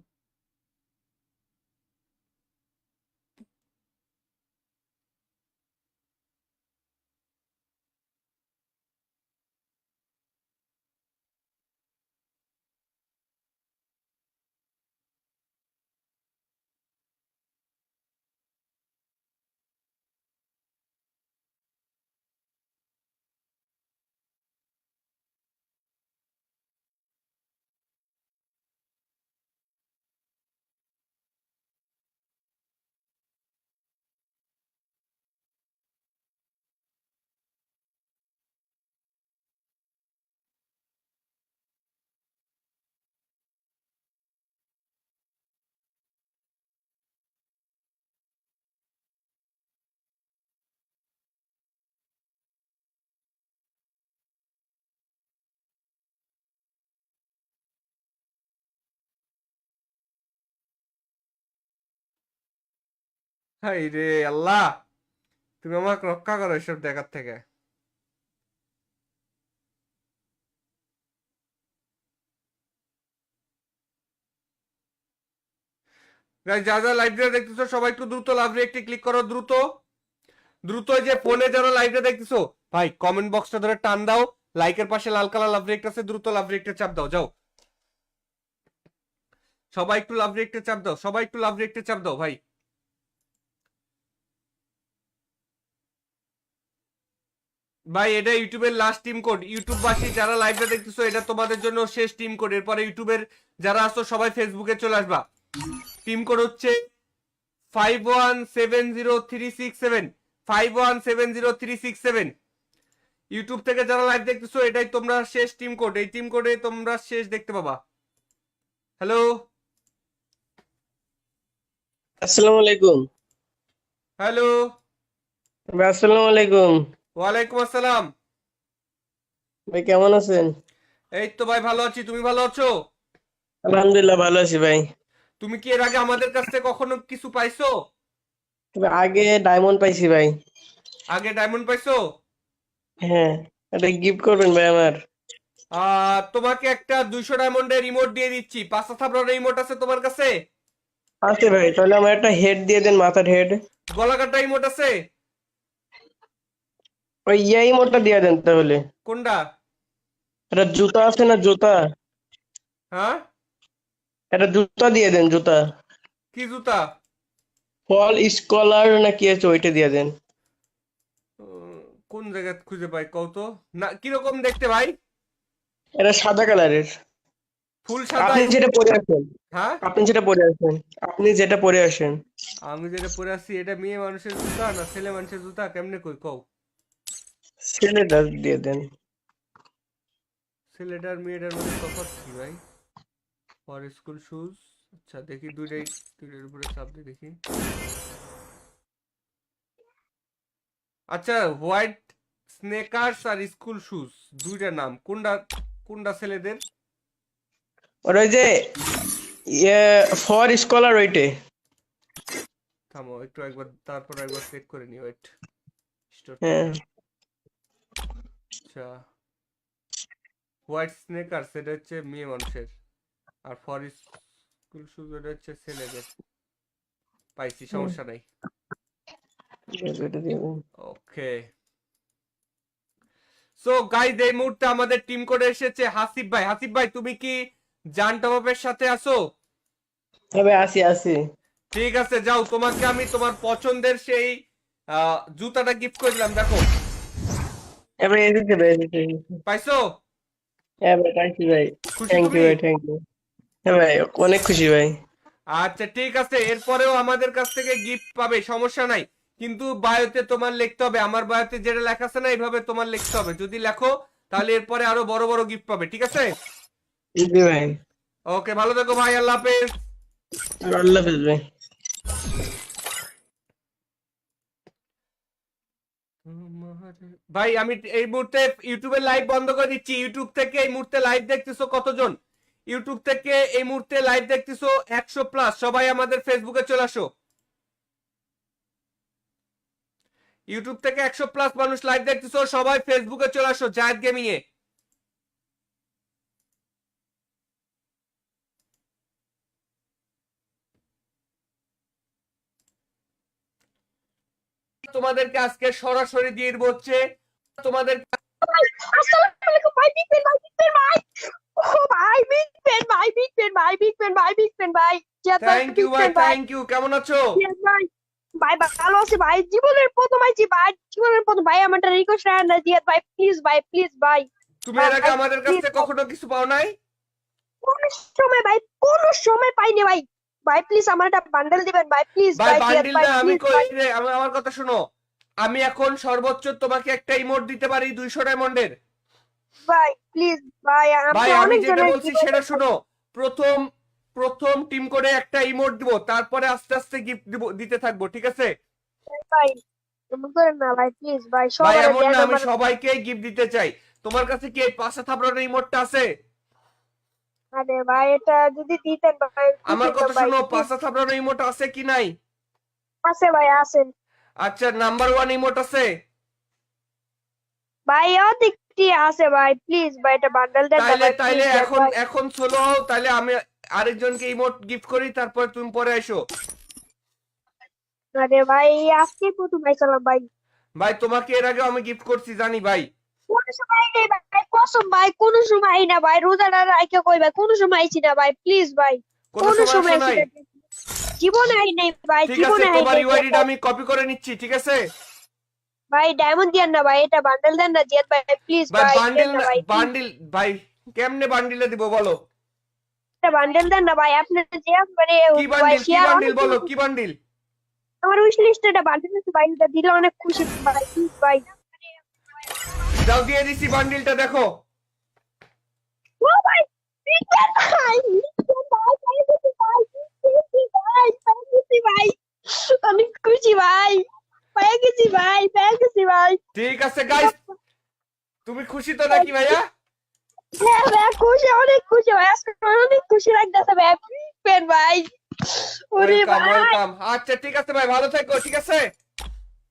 হাই রে আল্লাহ, তুমি আমাকে রক্ষা করো এসব দেখার থেকে। Guys, যারা যারা লাইভটা দেখতেছো সবাই একটু দ্রুত লাভ রেটে ক্লিক করো, দ্রুত দ্রুত। এই যে ফোনে যারা লাইভটা দেখতেছো ভাই, কমেন্ট বক্সটা ধরে টান দাও, লাইকের পাশে লাল কালার লাভ রেট আছে, দ্রুত লাভ রেটে চাপ দাও, যাও সবাই একটু লাভ রেটে চাপ দাও, সবাই একটু লাভ রেটে চাপ দাও ভাই। ভাই এটা ইউটিউবের লাস্ট টিম কোড, ইউটিউববাসী যারা লাইভটা দেখতেছো এটা তোমাদের জন্য শেষ টিম কোড, এরপরে ইউটিউবের যারা আসো সবাই ফেসবুকে চলে আসবা। টিম কোড হচ্ছে 51703667, 51703667। ইউটিউব থেকে যারা লাইভ দেখতেছো এটাই তোমরা শেষ টিম কোড, এই টিম কোডে তোমরা শেষ দেখতে পাবা। হ্যালো, আসসালামু আলাইকুম হ্যালো, ভাই, আসসালামু আলাইকুম। ওয়ালাইকুম আসসালাম। ভাই কেমন আছেন? এই তো ভাই ভালো আছি, তুমি ভালো আছো? আলহামদুলিল্লাহ ভালো আছি ভাই। তুমি কি এর আগে আমাদের কাছ থেকে কখনো কিছু পাইছো? তবে আগে ডায়মন্ড পাইছি ভাই। আগে ডায়মন্ড পাইছো? হ্যাঁ, এটা গিফট করবেন ভাই আমার। তোমাকে একটা 200 ডায়মন্ডের রিমোট দিয়ে দিচ্ছি। 5টা থাপড়ার রিমোট আছে তোমার কাছে? আছে ভাই, তাহলে আমার একটা হেড দিয়ে দেন, মাথার হেড। গলা কাটা রিমোট আছে? ওই ইয়াই মোটটা দিয়ে দেন তাহলে। কোনটা? এটা জুতা আছে না, জুতা? হ্যাঁ, এটা জুতা দিয়ে দেন, জুতা। কি জুতা? ফল স্কলার না কি আছে, ওইটা দিয়ে দেন। উম, কোন জায়গায় খুঁজে পাই কও তো। না, কিরকম দেখতে ভাই? এটা সাদা কালারের। ফুল সাদা আপনি যেটা পরে আছেন, হ্যাঁ, আপনি যেটা পরে আছেন, আপনি যেটা পরে আসেন। আমি যেটা পরে আছি এটা মেয়ে মানুষের জুতা না ছেলে মানুষের জুতা, কেমনে কই কও? ছেলেটা দিয়ে দেন। ছেলেটার মেয়েটার মধ্যে তফাৎ কি ভাই? For school shoes. আচ্ছা দেখি দুইটার উপরে চাপ দিয়ে দেখি। আচ্ছা, হোয়াইট স্নেকার্স আর স্কুল শুজ দুইটা নাম, কোনটা কোনটা ছেলেদের? ওটা ওই যে ইয়ে ফর স্কলার ওইটে। থামো একটু, তারপর একবার চেক করে নি, ওয়েট। স্টোর হ্যাঁ, থেকে। আচ্ছা, হোয়াইট স্নেকার্স এটা হচ্ছে মেয়ে মানুষের, আর ফর স্কুল শুজ এটা হচ্ছে ছেলেদের। পাইছি, সমস্যা নাই। ঠিক আছে, ওইটা দিয়ে দেন। ওকে, সো গাইজ এই মুহূর্তে আমাদের টিম কোডে এসেছে হাসিব ভাই। হাসিব ভাই তুমি কি জান টপের সাথে আছো? তবে আসি আসি। ঠিক আছে, যাও, তোমাকে আমি তোমার পছন্দের সেই জুতাটা গিফট করে দিলাম, দেখো। এবার এসেছে ভাই, এসেছে। পাইছো? হ্যাঁ ভাই, পাইছি ভাই। খুশি থ্যাংক ইউ তুমি? ভাই, থ্যাংক ইউ। হ্যাঁ ভাই, অনেক খুশি ভাই। আচ্ছা ঠিক আছে, এরপরেও আমাদের কাছ থেকে গিফট পাবে, সমস্যা নাই। কিন্তু বায়োতে তোমার লিখতে হবে, আমার বায়োতে যেটা লেখা আছে না এইভাবে তোমার লিখতে হবে। যদি লেখো তাহলে এরপরে আরো বড় বড় গিফট পাবে, ঠিক আছে? জি ভাই। ওকে, ভালো থেকো ভাই, আল্লাহ হাফেজ। আল্লাহ হাফেজ ভাই। ভাই আমি এই মুহূর্তে ইউটিউবে লাইভ বন্ধ করে দিচ্ছি। ইউটিউব থেকে এই মুহূর্তে লাইভ দেখতেছো কতজন? ইউটিউব থেকে এই মুহূর্তে লাইভ দেখতেছো 100+। সবাই আমাদের ফেসবুকে চলে আসো। ইউটিউব থেকে 100+ মানুষ লাইভ দেখতেছো, সবাই ফেসবুকে চলে আসো জায়েদ গেমিং এ। তোমাদেরকে আজকে সরাসরি দিয়ে দিব হচ্ছে তোমাদের। আসসালামু আলাইকুম ভাই, বিগ পেন ভাই, বিগ পেন ভাই। ও ভাই, বিগ পেন ভাই, বিগ পেন ভাই, বিগ পেন ভাই, বিগ পেন ভাই, জিয়াদ ভাই, থ্যাংক ইউ বিগ ভাই, পেন ভাই, থ্যাংক ইউ। কেমন আছো? জিয়াদ ভাই। ভাই ভালো আছি ভাই, জীবনের প্রথম আইছি ভাই, জীবনের প্রথম ভাই, আমার একটা রিকোয়েস্ট রাখেন না জিয়াদ ভাই, প্লিজ ভাই, প্লিজ ভাই। তুমি এর আগে ভাই আমাদের কাছ প্লিজ থেকে কখনো কিছু পাও নাই? কোন সময় ভাই, কোন সময় পাইনি ভাই। ভাই প্লিজ আমার একটা বান্ডেল দিবেন ভাই, প্লিজ ভাই ভাই, জিয়াদ বান্ডিল ভাই, না, আমি প্লিজ কই ভাই। রে, আমার কথা শোনো। আমি এখন সর্বোচ্চ তোমাকে একটা ইমোট দিতে পারি 200 ডায়মন্ডের। ভাই প্লিজ ভাই, ভাই আমি আমি অনেক যেটা জনের বলছি সেটা শোনো। প্রথম প্রথম টিম করে একটা ইমোট দিব, তারপরে আস্তে আস্তে গিফট দিব, দিতে থাকবো, ঠিক আছে? ভাই, এমন করেন না ভাই, প্লিজ ভাই, ভাই সবার এমন দেন না, আমি আমার। সবাইকেই গিফট দিতে চাই। তোমার কাছে কি এই 5টা থাপড়ার ইমোটটা আছে? আরে ভাই, এটা যদি দিতেন ভাই খুশি আমার হতাম কথা ভাই, শোনো, প্লিজ। 5টা থাপড়ার ইমোট আছে কি নাই? আছে ভাই, আছে আচ্ছা, নাম্বার 1 ইমোট আছে? ভাই, অনেকটি আছে ভাই, প্লিজ ভাই, এটা বান্ডেল দেন না তাইলে ভাই, তাইলে প্লিজ দেন এখন ভাই। এখন চলো, তাইলে আমি আরেকজনকে ইমোট গিফট করি, তারপর তুমি পরে এসো। আরে ভাই, আজকে প্রথম পাইছিলাম ভাই, ভাই তোমাকে এর আগে আমি গিফট করছি জানি ভাই। কোন সময় নেই ভাই, কসম ভাই, কোন সময় না ভাই, রোজাটা রাইখা কই ভাই, কোন সময় আইছি না ভাই, প্লিজ ভাই, কোনো কোন সময় সময় আসো আইছি নাই? না, জীবনে আই নাই ভাই, ঠিক আছে, জীবনে আই তোমার নাই ইউআইডিটা ভাই। আমি কপি করে নিচ্ছি, ঠিক আছে? ভাই ডায়মন্ড দিয়েন না ভাই, এটা বান্ডেল দেন না জিয়াদ ভাই, প্লিজ ভাই ভাই, দেন বান্ডিল না ভাই, please। বান্ডিল ভাই, কেমনে বান্ডিলে দিব বলো? এটা বান্ডেল দেন না ভাই, আপনার যে মানে কি ভাই বান্ডিল, কি শেয়ার বান্ডিল অনেক বলো, কি বান্ডিল? আমার উইশ লিস্টে এটা বান্ডেল আছে ভাই, এটা দিলে অনেক খুশি ভাই, প্লিজ ভাই। দাও, দিয়ে দিছি বান্ডিলটা, দেখো। ও ভাই, বিকেন ভাই, বিকেন ভাই, পেয়ে গেছি ভাই, পেয়ে গেছি ভাই, অনেক খুশি ভাই, পেয়ে গেছি ভাই, পেয়ে গেছি ভাই। ঠিক আছে গাইস, তুমি খুশি তো নাকি ভাইয়া? হ্যাঁ ভাইয়া খুশি, অনেক খুশি ভাই, আজকে অনেক খুশি লাগতেছে ভাইয়া। পেন ভাই, ওরে ওয়েলকাম ভাই। ওয়েলকাম। আচ্ছা ঠিক আছে ভাই, ভালো থাকো, ঠিক আছে?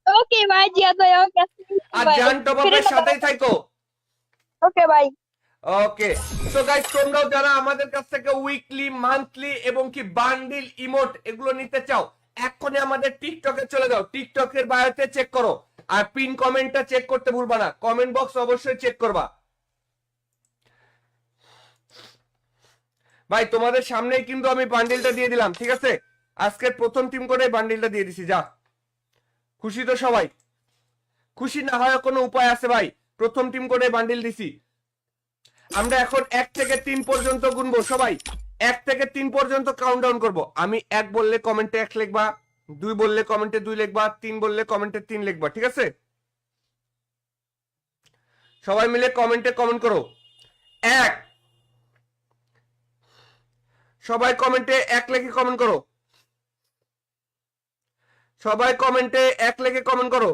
ওকে ভাই, জিয়া ভাই, ওকে আর ভাই, জান টপ আপের সাথেই থাকো। ওকে ভাই। ওকে। সো গাইস, তোমরাও যারা আমাদের কাছ থেকে উইকলি, মান্থলি এবং কি বান্ডিল, ইমোট এগুলো নিতে চাও, এক্ষুনি আমাদের টিকটকে চলে যাও, টিকটকের বায়োতে চেক করো। আর পিন কমেন্টটা চেক করতে ভুলবা না, কমেন্ট বক্স অবশ্যই চেক করবা। ভাই তোমাদের সামনেই কিন্তু আমি বান্ডিলটা দিয়ে দিলাম, ঠিক আছে? আজকের প্রথম টিম করে বান্ডিলটা দিয়ে দিছি। যা, খুশি তো সবাই? খুশি না হয় কোনো উপায় আছে ভাই? প্রথম টিম করে বান্ডিল দিছি। আমরা এখন 1 থেকে 3 পর্যন্ত গুনবো সবাই। 1 থেকে 3 পর্যন্ত কাউন্টডাউন করব। আমি 1 বললে কমেন্টে 1 লিখবা, 2 বললে কমেন্টে 2 লিখবা, 3 বললে কমেন্টে 3 লিখবা, ঠিক আছে? সবাই মিলে কমেন্টে কমেন্ট করো। 1। সবাই কমেন্টে 1 লিখে কমেন্ট করো। সবাই কমেন্টে 1 লিখে কমেন্ট করো।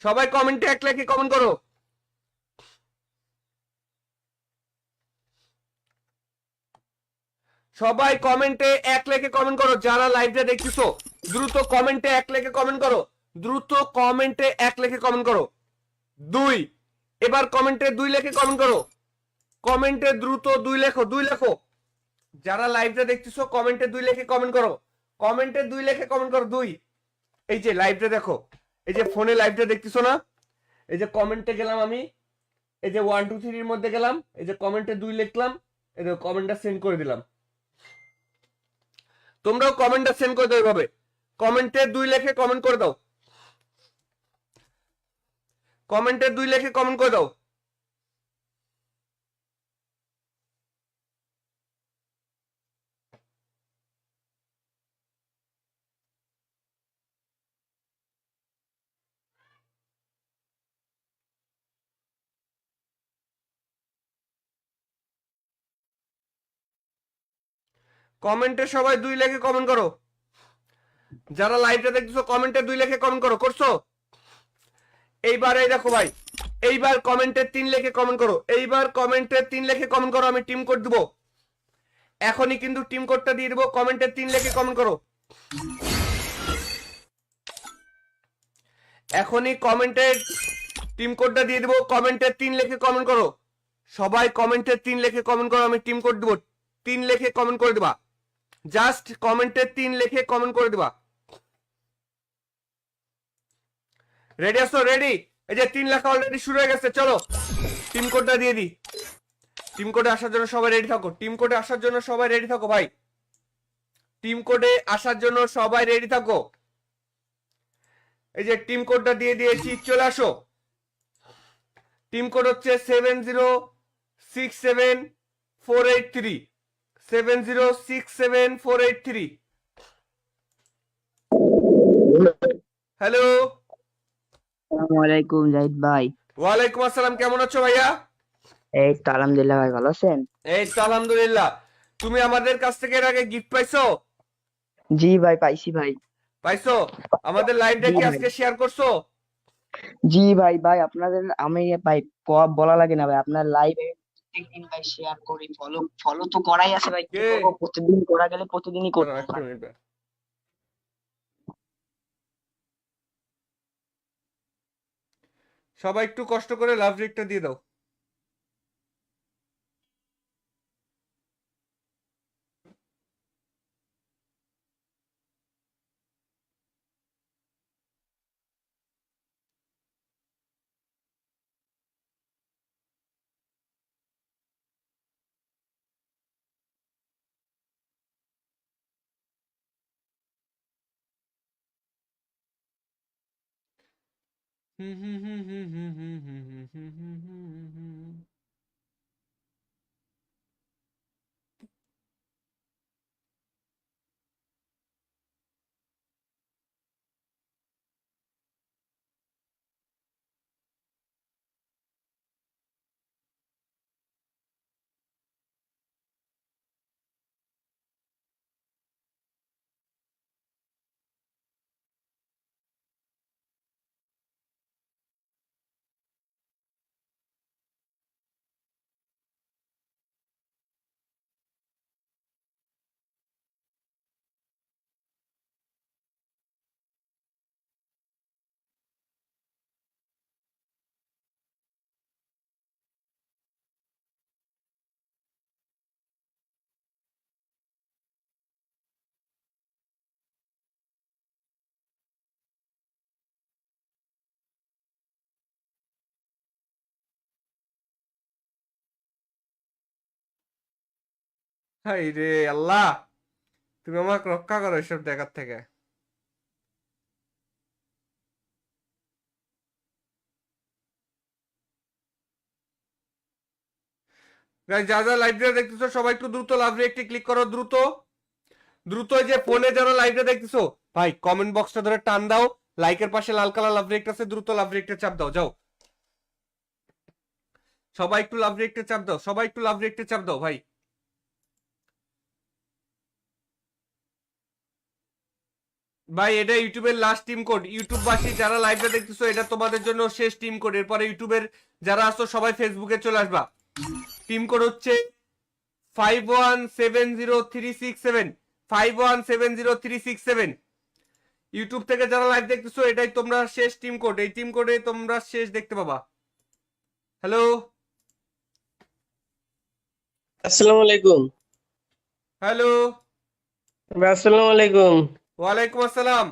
সবাই কমেন্টে 1 লিখে কমেন্ট করো। সবাই কমেন্টে 1 লিখে কমেন্ট করো। যারা লাইভটা দেখতেছো দ্রুত কমেন্টে 1 লিখে কমেন্ট করো। দ্রুত কমেন্টে 1 লিখে কমেন্ট করো। 2। এবার কমেন্টে 2 লিখে কমেন্ট করো। কমেন্টে দ্রুত 2 লেখো, 2 লেখো। যারা লাইভটা দেখতেছো কমেন্টে 2 লিখে কমেন্ট করো। কমেন্টে 2 লিখে কমেন্ট করো। 2। এই যে লাইভটা দেখো, এই যে ফোনে লাইভটা দেখতেছো না, এই যে কমেন্টে গেলাম আমি, এই যে 1 2 3 এর মধ্যে গেলাম, এই যে কমেন্টে 2 লিখলাম, এই যে কমেন্টটা সেন্ড করে দিলাম। তোমরাও কমেন্টটা সেন্ড করে দাও এভাবে। কমেন্টে 2 লিখে কমেন্ট করে দাও। কমেন্টে 2 লিখে কমেন্ট করে দাও। কমেন্টে সবাই 2 লিখে কমেন্ট করো। যারা লাইভটা দেখতেছো কমেন্টে 2 লিখে কমেন্ট করো। করছো? এইবার এই দেখো ভাই, এইবার কমেন্টে 3 লিখে কমেন্ট করো। এইবার কমেন্টে 3 লিখে কমেন্ট করো। আমি টিম কোড দেবো এখনই, কিন্তু টিম কোডটা দিয়ে দেবো। কমেন্টে 3 লিখে কমেন্ট করো। এখনই কমেন্টে টিম কোডটা দিয়ে দেবো। কমেন্টে 3 লিখে কমেন্ট করো। সবাই কমেন্টে 3 লিখে কমেন্ট করো। আমি টিম কোড দেবো, 3 লিখে কমেন্ট করে দিবা। জাস্ট কমেন্টে 3 লিখে কমেন্ট করে দিবা। রেডি আছো? রেডি? এই যে 3 লেখা অলরেডি শুরু হয়ে গেছে। চলো টিম কোডটা দিয়ে দিই। টিম কোডে আসার জন্য সবাই রেডি থাকো। টিম কোডে আসার জন্য সবাই রেডি থাকো ভাই। টিম কোডে আসার জন্য সবাই রেডি থাকো। এই যে টিম কোডটা দিয়ে দিয়েছি, চলে আসো। টিম কোড হচ্ছে 7067483। 7067483। হ্যালো। আসসালামু আলাইকুম জাহিদ ভাই। ওয়ালাইকুম আসসালাম, কেমন আছো ভাইয়া? এই তো আলহামদুলিল্লাহ ভাই, ভালো আছেন? এই তো আলহামদুলিল্লাহ। তুমি আমাদের কাছ থেকে এর আগে গিফট পাইছো? জি ভাই, পাইছি ভাই। পাইছো? আমাদের লাইভটা জি কি ভাই। আজকে শেয়ার করছো? জি ভাই, ভাই আপনাদের আমি ভাই বলা লাগে না ভাই, আপনার লাইভে প্রত্যেকদিন ভাই শেয়ার করি, ফলো ফলো তো করাই আছে ভাই, কি কে? করবো, প্রতিদিন করা গেলে প্রতিদিনই দাঁড়াও করতে একটা হয়। মিনিট ভাই। সবাই একটু কষ্ট করে লাভ রেটটা দিয়ে দাও। হুম হুম হুম হুম হুম হুম হুম হুম হুম হুম হুম। হাই রে আল্লাহ, তুমি আমাকে রক্ষা করো এসব দেখার থেকে। Guys, যারা যারা লাইভটা দেখতেছো সবাই একটু দ্রুত লাভ রিয়েক্টে ক্লিক করো, দ্রুত দ্রুত। এই যে ফোনে যারা লাইভটা দেখতেছো ভাই কমেন্ট বক্সটা ধরে টান দাও, লাইকের পাশে লাল কালার লাভ রিয়েক্ট আছে, দ্রুত লাভ রিয়েক্টে চাপ দাও, যাও সবাই একটু লাভ রিয়েক্টে চাপ দাও, সবাই একটু লাভ রিয়েক্টে চাপ দাও ভাই। ভাই এটা ইউটিউবের লাস্ট টিম কোড, ইউটিউববাসী যারা লাইভটা দেখতেছো এটা তোমাদের জন্য শেষ টিম কোড। এরপরে ইউটিউবের যারা আসো সবাই ফেসবুকে চলে আসবা। টিম কোড হচ্ছে 51703667, 51703667। ইউটিউব থেকে যারা লাইভ দেখতেছো এটাই তোমরা শেষ টিম কোড, এই টিম কোডে তোমরা শেষ দেখতে পাবা। হ্যালো, আসসালামু আলাইকুম হ্যালো, ভাই। আসসালামু আলাইকুম ওয়ালাইকুম আসসালাম।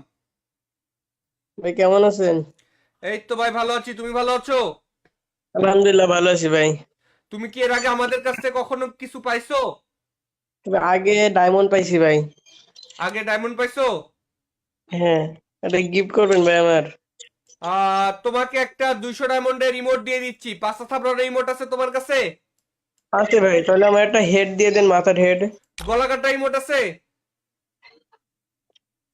ভাই, কেমন আছেন? এই তো ভাই ভালো আছি, তুমি ভালো আছো? আলহামদুলিল্লাহ ভালো আছি ভাই। তুমি কি এর আগে আমাদের কাছ থেকে কখনো কিছু পাইছো? তবে আগে ডায়মন্ড পাইছি ভাই। আগে ডায়মন্ড পাইছো? হ্যাঁ, এটা গিফট করবেন ভাই আমার। তোমাকে একটা 200 ডায়মন্ডের রিমোট দিয়ে দিচ্ছি। 5 থাপড়ার রিমোট আছে তোমার কাছে? আছে ভাই, তাহলে আমার একটা হেড দিয়ে দেন, মাথার হেড। গলা কাটা রিমোট আছে?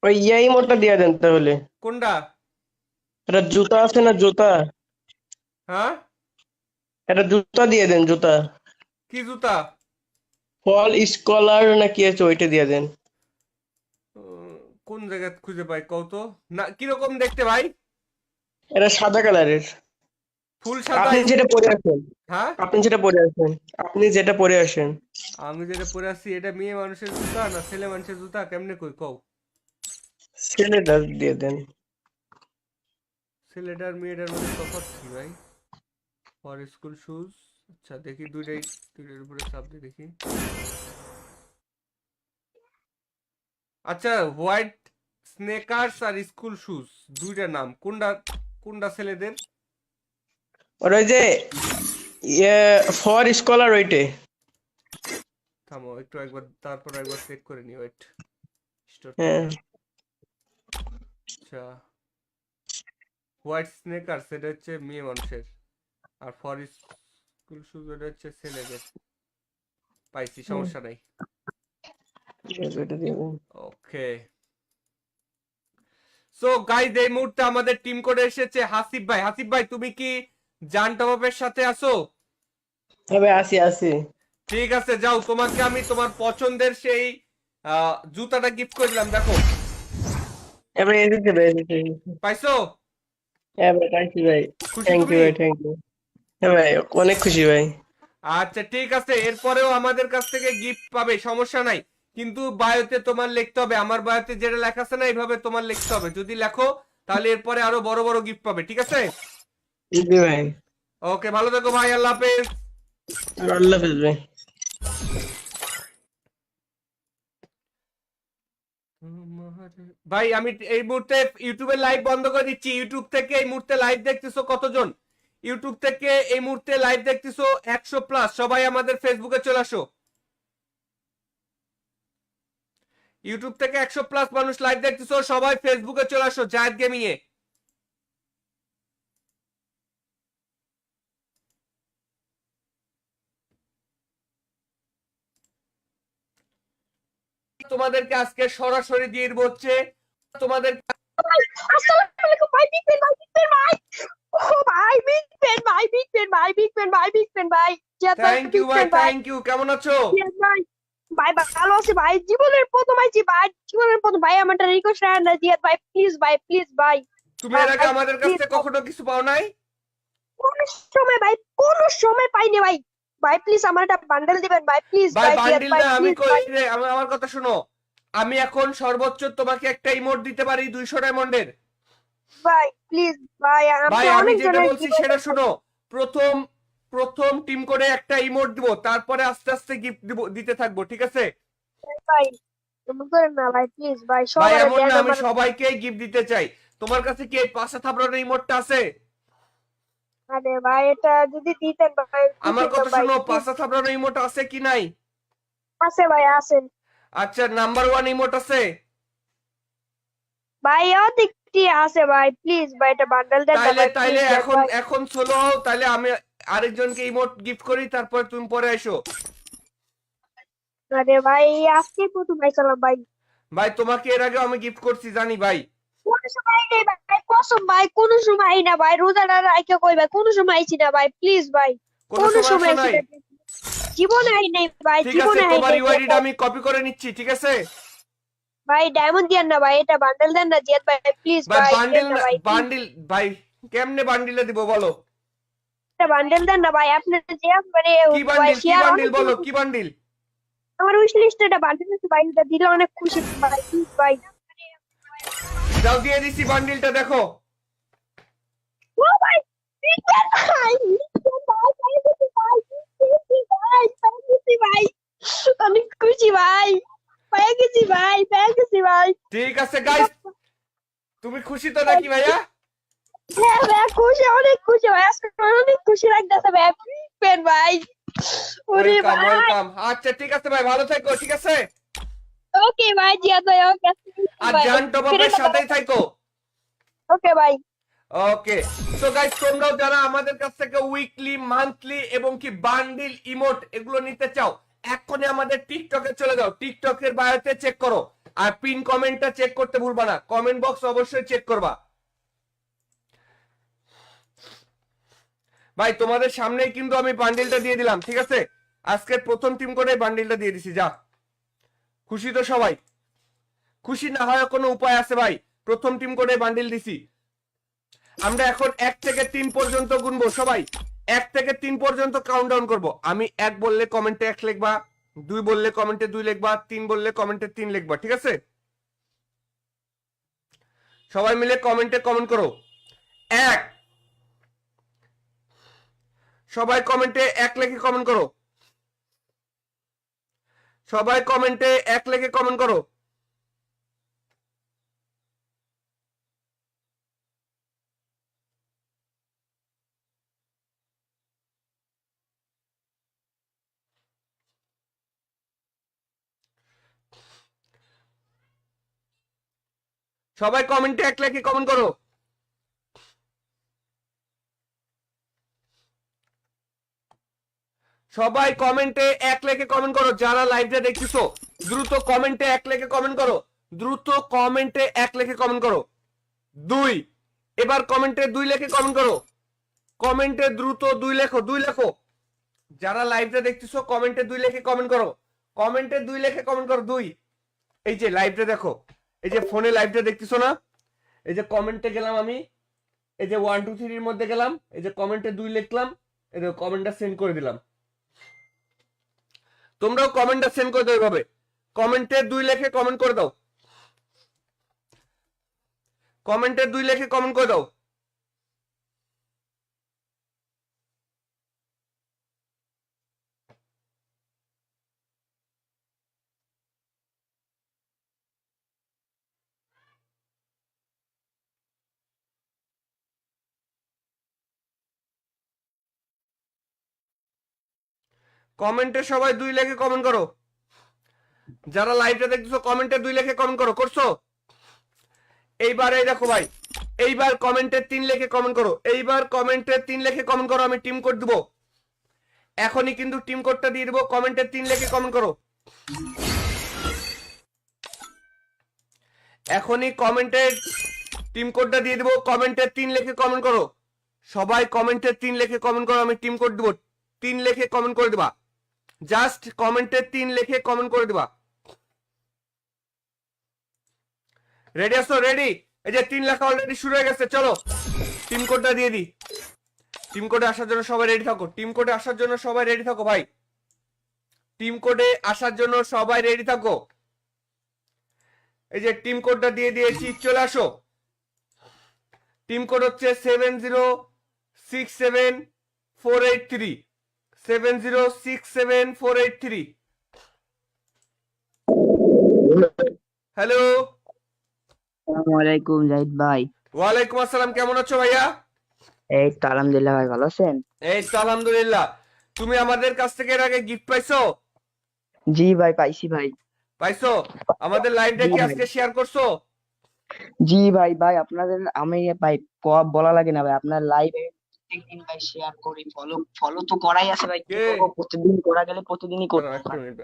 ওই ইয়াই মোটটা দিয়ে দেন তাহলে। কোনটা? এটা জুতা আছে না, জুতা? হ্যাঁ, এটা জুতা দিয়ে দেন, জুতা। কি জুতা? ফল স্কলার না কি আছে, ওইটা দিয়ে দেন। কোন জায়গায় খুঁজে পাই কও তো? না কিরকম দেখতে ভাই? এটা সাদা কালারের। ফুল সাদা? আপনি যেটা পরে আছেন, হ্যাঁ, আপনি যেটা পরে আছেন, আপনি যেটা পরে আসেন। আমি যেটা পরে আছি এটা মেয়ে মানুষের জুতা না ছেলে মানুষের জুতা, কেমনে কই কও? ছেলেটা দিয়ে দেন। ছেলেটার মেয়েটার মধ্যে তফাৎ কি ভাই? ফর স্কুল শুজ, আচ্ছা দেখি দুইটার উপরে চাপ দিয়ে দেখি। আচ্ছা, হোয়াইট স্নেকার্স আর স্কুল শুজ দুইটা নাম, কোনটা কোনটা ছেলেদের? ওর ওই যে ফর স্কলার ওইটে। থামো একটু, একবার তারপর একবার চেক করে নি, ওয়েট। হ্যাঁ, আচ্ছা, হোয়াইট স্নেকার্স এটা হচ্ছে মেয়ে মানুষের, আর ফর স্কুল শুজ এটা হচ্ছে ছেলেদের। পাইছি, সমস্যা নাই। ওইটা দিয়ে দেন। ওকে, সো গাইজ এই মুহূর্তে আমাদের টিম কোডে এসেছে হাসিব ভাই। হাসিব ভাই তুমি কি জান টপের সাথে আছো? তবে আসি আসি। ঠিক আছে, যাও তোমাকে আমি তোমার পছন্দের সেই জুতাটা গিফট করে দিলাম, দেখো। এবার এসেছে ভাই, এসেছে। পাইছো? হ্যাঁ ভাই, পাইছি ভাই। খুশি থ্যাংক ইউ তুমি? ভাই, থ্যাংক ইউ। হ্যাঁ ভাই, অনেক খুশি ভাই। আচ্ছা ঠিক আছে, এরপরেও আমাদের কাছ থেকে গিফট পাবে, সমস্যা নাই। কিন্তু বায়োতে তোমার লিখতে হবে, আমার বায়োতে যেটা লেখা আছে না এইভাবে তোমার লিখতে হবে। যদি লেখো তাহলে এরপরে আরো বড় বড় গিফট পাবে, ঠিক আছে? জি ভাই। ওকে, ভালো থেকো ভাই, আল্লাহ হাফেজ। আল্লাহ হাফেজ ভাই। ভাই আমি এই মুহূর্তে ইউটিউবের লাইভ বন্ধ করে দিচ্ছি। ইউটিউব থেকে এই মুহূর্তে লাইভ দেখতেছো কতজন? ইউটিউব থেকে এই মুহূর্তে লাইভ দেখতেছো 100+। সবাই আমাদের ফেসবুকে চলে আসো। ইউটিউব থেকে 100+ মানুষ লাইভ দেখতেছো, সবাই ফেসবুকে চলে আসো জায়েদ গেমিং এ। তোমাদেরকে আজকে সরাসরি দিয়ে দিব হচ্ছে তোমাদের। আসসালামু আলাইকুম ভাই, বিগ পেন ভাই, বিগ পেন ভাই। ও ভাই, বিগ পেন ভাই, বিগ পেন ভাই, বিগ পেন ভাই, বিগ পেন ভাই। জিয়াদ ভাই, থ্যাংক ইউ বিগ ভাই, পেন ভাই। Thank you. কেমন আছো? জিয়াদ ভাই, ভাই ভালো আছি ভাই। জীবনের প্রথম আইছি ভাই, জীবনের প্রথম ভাই। আমার একটা রিকোয়েস্ট রাখেন না জিয়াদ ভাই, প্লিজ ভাই, প্লিজ ভাই। তুমি এর আগে আমাদের কাছ থেকে কখনো কিছু পাও নাই? কোন সময় ভাই, কোন সময় পাইনি ভাই। ভাই প্লিজ আমার একটা বান্ডেল দিবেন ভাই, প্লিজ ভাই ভাই, জিয়াদ বান্ডিল ভাই, না, আমি প্লিজ কই ভাই। রে, আমার কথা শোনো। আমি এখন সর্বোচ্চ তোমাকে একটা ইমোট দিতে পারি 200 ডায়মন্ডের। ভাই প্লিজ ভাই, ভাই আমি আমি অনেক যেটা জনের বলছি সেটা শোনো। প্রথম প্রথম টিম করে একটা ইমোট দিব, তারপরে আস্তে আস্তে গিফট দিব, দিতে থাকবো, ঠিক আছে? ভাই এমন করেন না ভাই, প্লিজ ভাই। ভাই সবার এমন না, আমি আমার সবাইকেই গিফট দিতে চাই। তোমার কাছে কি এই 5 থাপড়ার ইমোটটা আছে? আরে ভাই এটা যদি দিতেন ভাই, খুশি আমার হতাম কথা ভাই, শোনো, প্লিজ। 5 থাপড়ার ইমোট আছে কি নাই? আছে ভাই আছে আচ্ছা নাম্বার 1 ইমোট আছে? ভাই অধিকটি আছে ভাই প্লিজ ভাই এটা বান্ডেল দেন না তাইলে ভাই তাইলে প্লিজ এখন ভাই এখন সোলো হও, তাইলে আমি আরেকজনকে ইমোট গিফট করি, তারপর তুমি পরে এসো। আরে ভাই আজকে প্রথম পাইছিলাম ভাই ভাই তোমাকে এর আগে আমি গিফট করছি জানি ভাই। কোনো সময় নেই ভাই কসম ভাই কোনো সময় না ভাই রোজাটা রাইখা কই ভাই কোনো সময় আইছি না ভাই প্লিজ ভাই কোনো কোনো সময় সময় আসো নাই? আইছি না জীবনে আই নাই ভাই ঠিক আছে, জীবনে আই তোমার নাই ইউআইডিটা আমি কপি করে নিচ্ছি, ঠিক আছে? ভাই ডায়মন্ড দিয়েন না ভাই এটা বান্ডেল দেন না জিয়াদ ভাই প্লিজ ভাই ভাই বান্ডিল দেন না ভাই বান্ডিল ভাই কেমনে বান্ডিলে দিব বলো? এটা বান্ডেল দেন না ভাই আপনি যে মানে কি ভাই বান্ডিল কি শেয়ার বান্ডিল বলো, কি বান্ডিল? আমার উইশ লিস্টে এটা বান্ডেল আছে ভাই এটা দিলে অনেক খুশি ভাই প্লিজ ভাই যাও দিয়ে দিছি বান্ডিলটা, দেখো। ও ভাই বিকেল ভাই বিকেল ভাই ভাই খুশি ভাই খুশি ভাই অনেক খুশি ভাই পেয়ে গেছি ভাই ঠিক আছে গাইস, তুমি খুশি তো নাকি ভাইয়া? হ্যাঁ ভাই খুশি অনেক খুশি ভাই আজকে অনেক খুশি লাগতেছে ভাই পেন ভাই ওরে ওয়েলকাম ভাই ওয়েলকাম। আচ্ছা ঠিক আছে ভাই, ভালো থেকো, ঠিক আছে? ওকে ভাই জিয়াদ ভাই ওকে আর জান টপ আপের সাথেই থাকো। ওকে ভাই ওকে, সো গাইস তোমরাও যারা আমাদের কাছ থেকে উইকলি মান্থলি এবং কি বান্ডিল ইমোট এগুলো নিতে চাও, এক্ষুনি আমাদের টিকটকে চলে যাও, টিকটকের বায়োতে চেক করো, আর পিন কমেন্টটা চেক করতে ভুলবা না, কমেন্ট বক্স অবশ্যই চেক করবা। ভাই তোমাদের সামনেই কিন্তু আমি বান্ডিলটা দিয়ে দিলাম, ঠিক আছে? আজকের প্রথম টিম করে বান্ডিলটা দিয়ে দিছি। যা, খুশি তো সবাই? খুশি না হয় কোনো উপায় আছে ভাই? প্রথম টিম করে বান্ডিল দিছি। আমরা এখন 1 থেকে 3 পর্যন্ত গুনবো সবাই, 1 থেকে 3 পর্যন্ত কাউন্টডাউন করব। আমি 1 বললে কমেন্টে 1 লিখবা, 2 বললে কমেন্টে 2 লিখবা, 3 বললে কমেন্টে 3 লিখবা, ঠিক আছে? সবাই মিলে কমেন্টে কমেন্ট করো 1। সবাই কমেন্টে 1 লিখে কমেন্ট করো, সবাই কমেন্টে 1 লিখে কমেন্ট করো। সবাই কমেন্টে 1 লিখে কমেন্ট করো। সবাই কমেন্টে 1 লিখে কমেন্ট করো, যারা লাইভটা দেখতেছো দ্রুত কমেন্টে 1 লিখে কমেন্ট করো, দ্রুত কমেন্টে 1 লিখে কমেন্ট করো। 2, এবার কমেন্টে 2 লিখে কমেন্ট করো, কমেন্টে দ্রুত 2 লেখো, 2 লেখো। যারা লাইভটা দেখতেছো কমেন্টে 2 লিখে কমেন্ট করো, কমেন্টে 2 লিখে কমেন্ট করো। 2, এই যে লাইভটা দেখো, এই যে ফোনে লাইভটা দেখতেছো না, এই যে কমেন্টে গেলাম আমি, এই যে 1 2 3 এর মধ্যে গেলাম, এই যে কমেন্টে 2 লিখলাম, এই যে কমেন্টটা সেন্ড করে দিলাম। তোমরাও কমেন্টটা সেন্ড করে দাও এভাবে, কমেন্টে 2 লিখে কমেন্ট করে দাও, কমেন্টে 2 লিখে কমেন্ট করে দাও। কমেন্টে সবাই 2 লিখে কমেন্ট করো, যারা লাইভটা দেখতেছো কমেন্টে 2 লিখে কমেন্ট করো। করছো? এইবার এই দেখো ভাই, এইবার কমেন্টে 3 লিখে কমেন্ট করো, এইবার কমেন্টে 3 লিখে কমেন্ট করো, আমি টিম কোড দিব এখনই, কিন্তু টিম কোডটা দিয়ে দেবো। কমেন্টে 3 লিখে কমেন্ট করো, এখনই কমেন্টে টিম কোডটা দিয়ে দেবো, কমেন্টে 3 লিখে কমেন্ট করো। সবাই কমেন্টে 3 লিখে কমেন্ট করো, আমি টিম কোড দিব, 3 লিখে কমেন্ট করে দিবা, জাস্ট কমেন্টে 3 লিখে কমেন্ট করে দিবা। রেডি আছো? রেডি? এই যে 3 লেখা অলরেডি শুরু হয়ে গেছে, চলো টিম কোডটা দিয়ে দিই। টিম কোডে আসার জন্য সবাই রেডি থাকো, টিম কোডে আসার জন্য সবাই রেডি থাকো ভাই, টিম কোডে আসার জন্য সবাই রেডি থাকো। এই যে টিম কোডটা দিয়ে দিয়েছি, চলে আসো। টিম কোড হচ্ছে 7067483, 7067483। হ্যালো, আসসালামু আলাইকুম জাহিদ ভাই। ওয়ালাইকুম আসসালাম, কেমন আছো ভাইয়া? এই তো আলহামদুলিল্লাহ ভাই, ভালো আছেন? এই তো আলহামদুলিল্লাহ। তুমি আমাদের কাছ থেকে এর আগে গিফট পাইছো? জি ভাই পাইছি ভাই। পাইছো? আমাদের লাইভটা জি কি ভাই। আজকে শেয়ার করছো? জি ভাই ভাই আপনাদের আমি ভাই বলা লাগে না ভাই, আপনার লাইভে প্রত্যেকদিন ভাই শেয়ার করি, ফলো ফলো তো করাই আছে ভাই, কি কে? করবো, প্রতিদিন করা গেলে প্রতিদিনই করতে দাঁড়াও, হয় একটা ভাই। মিনিট।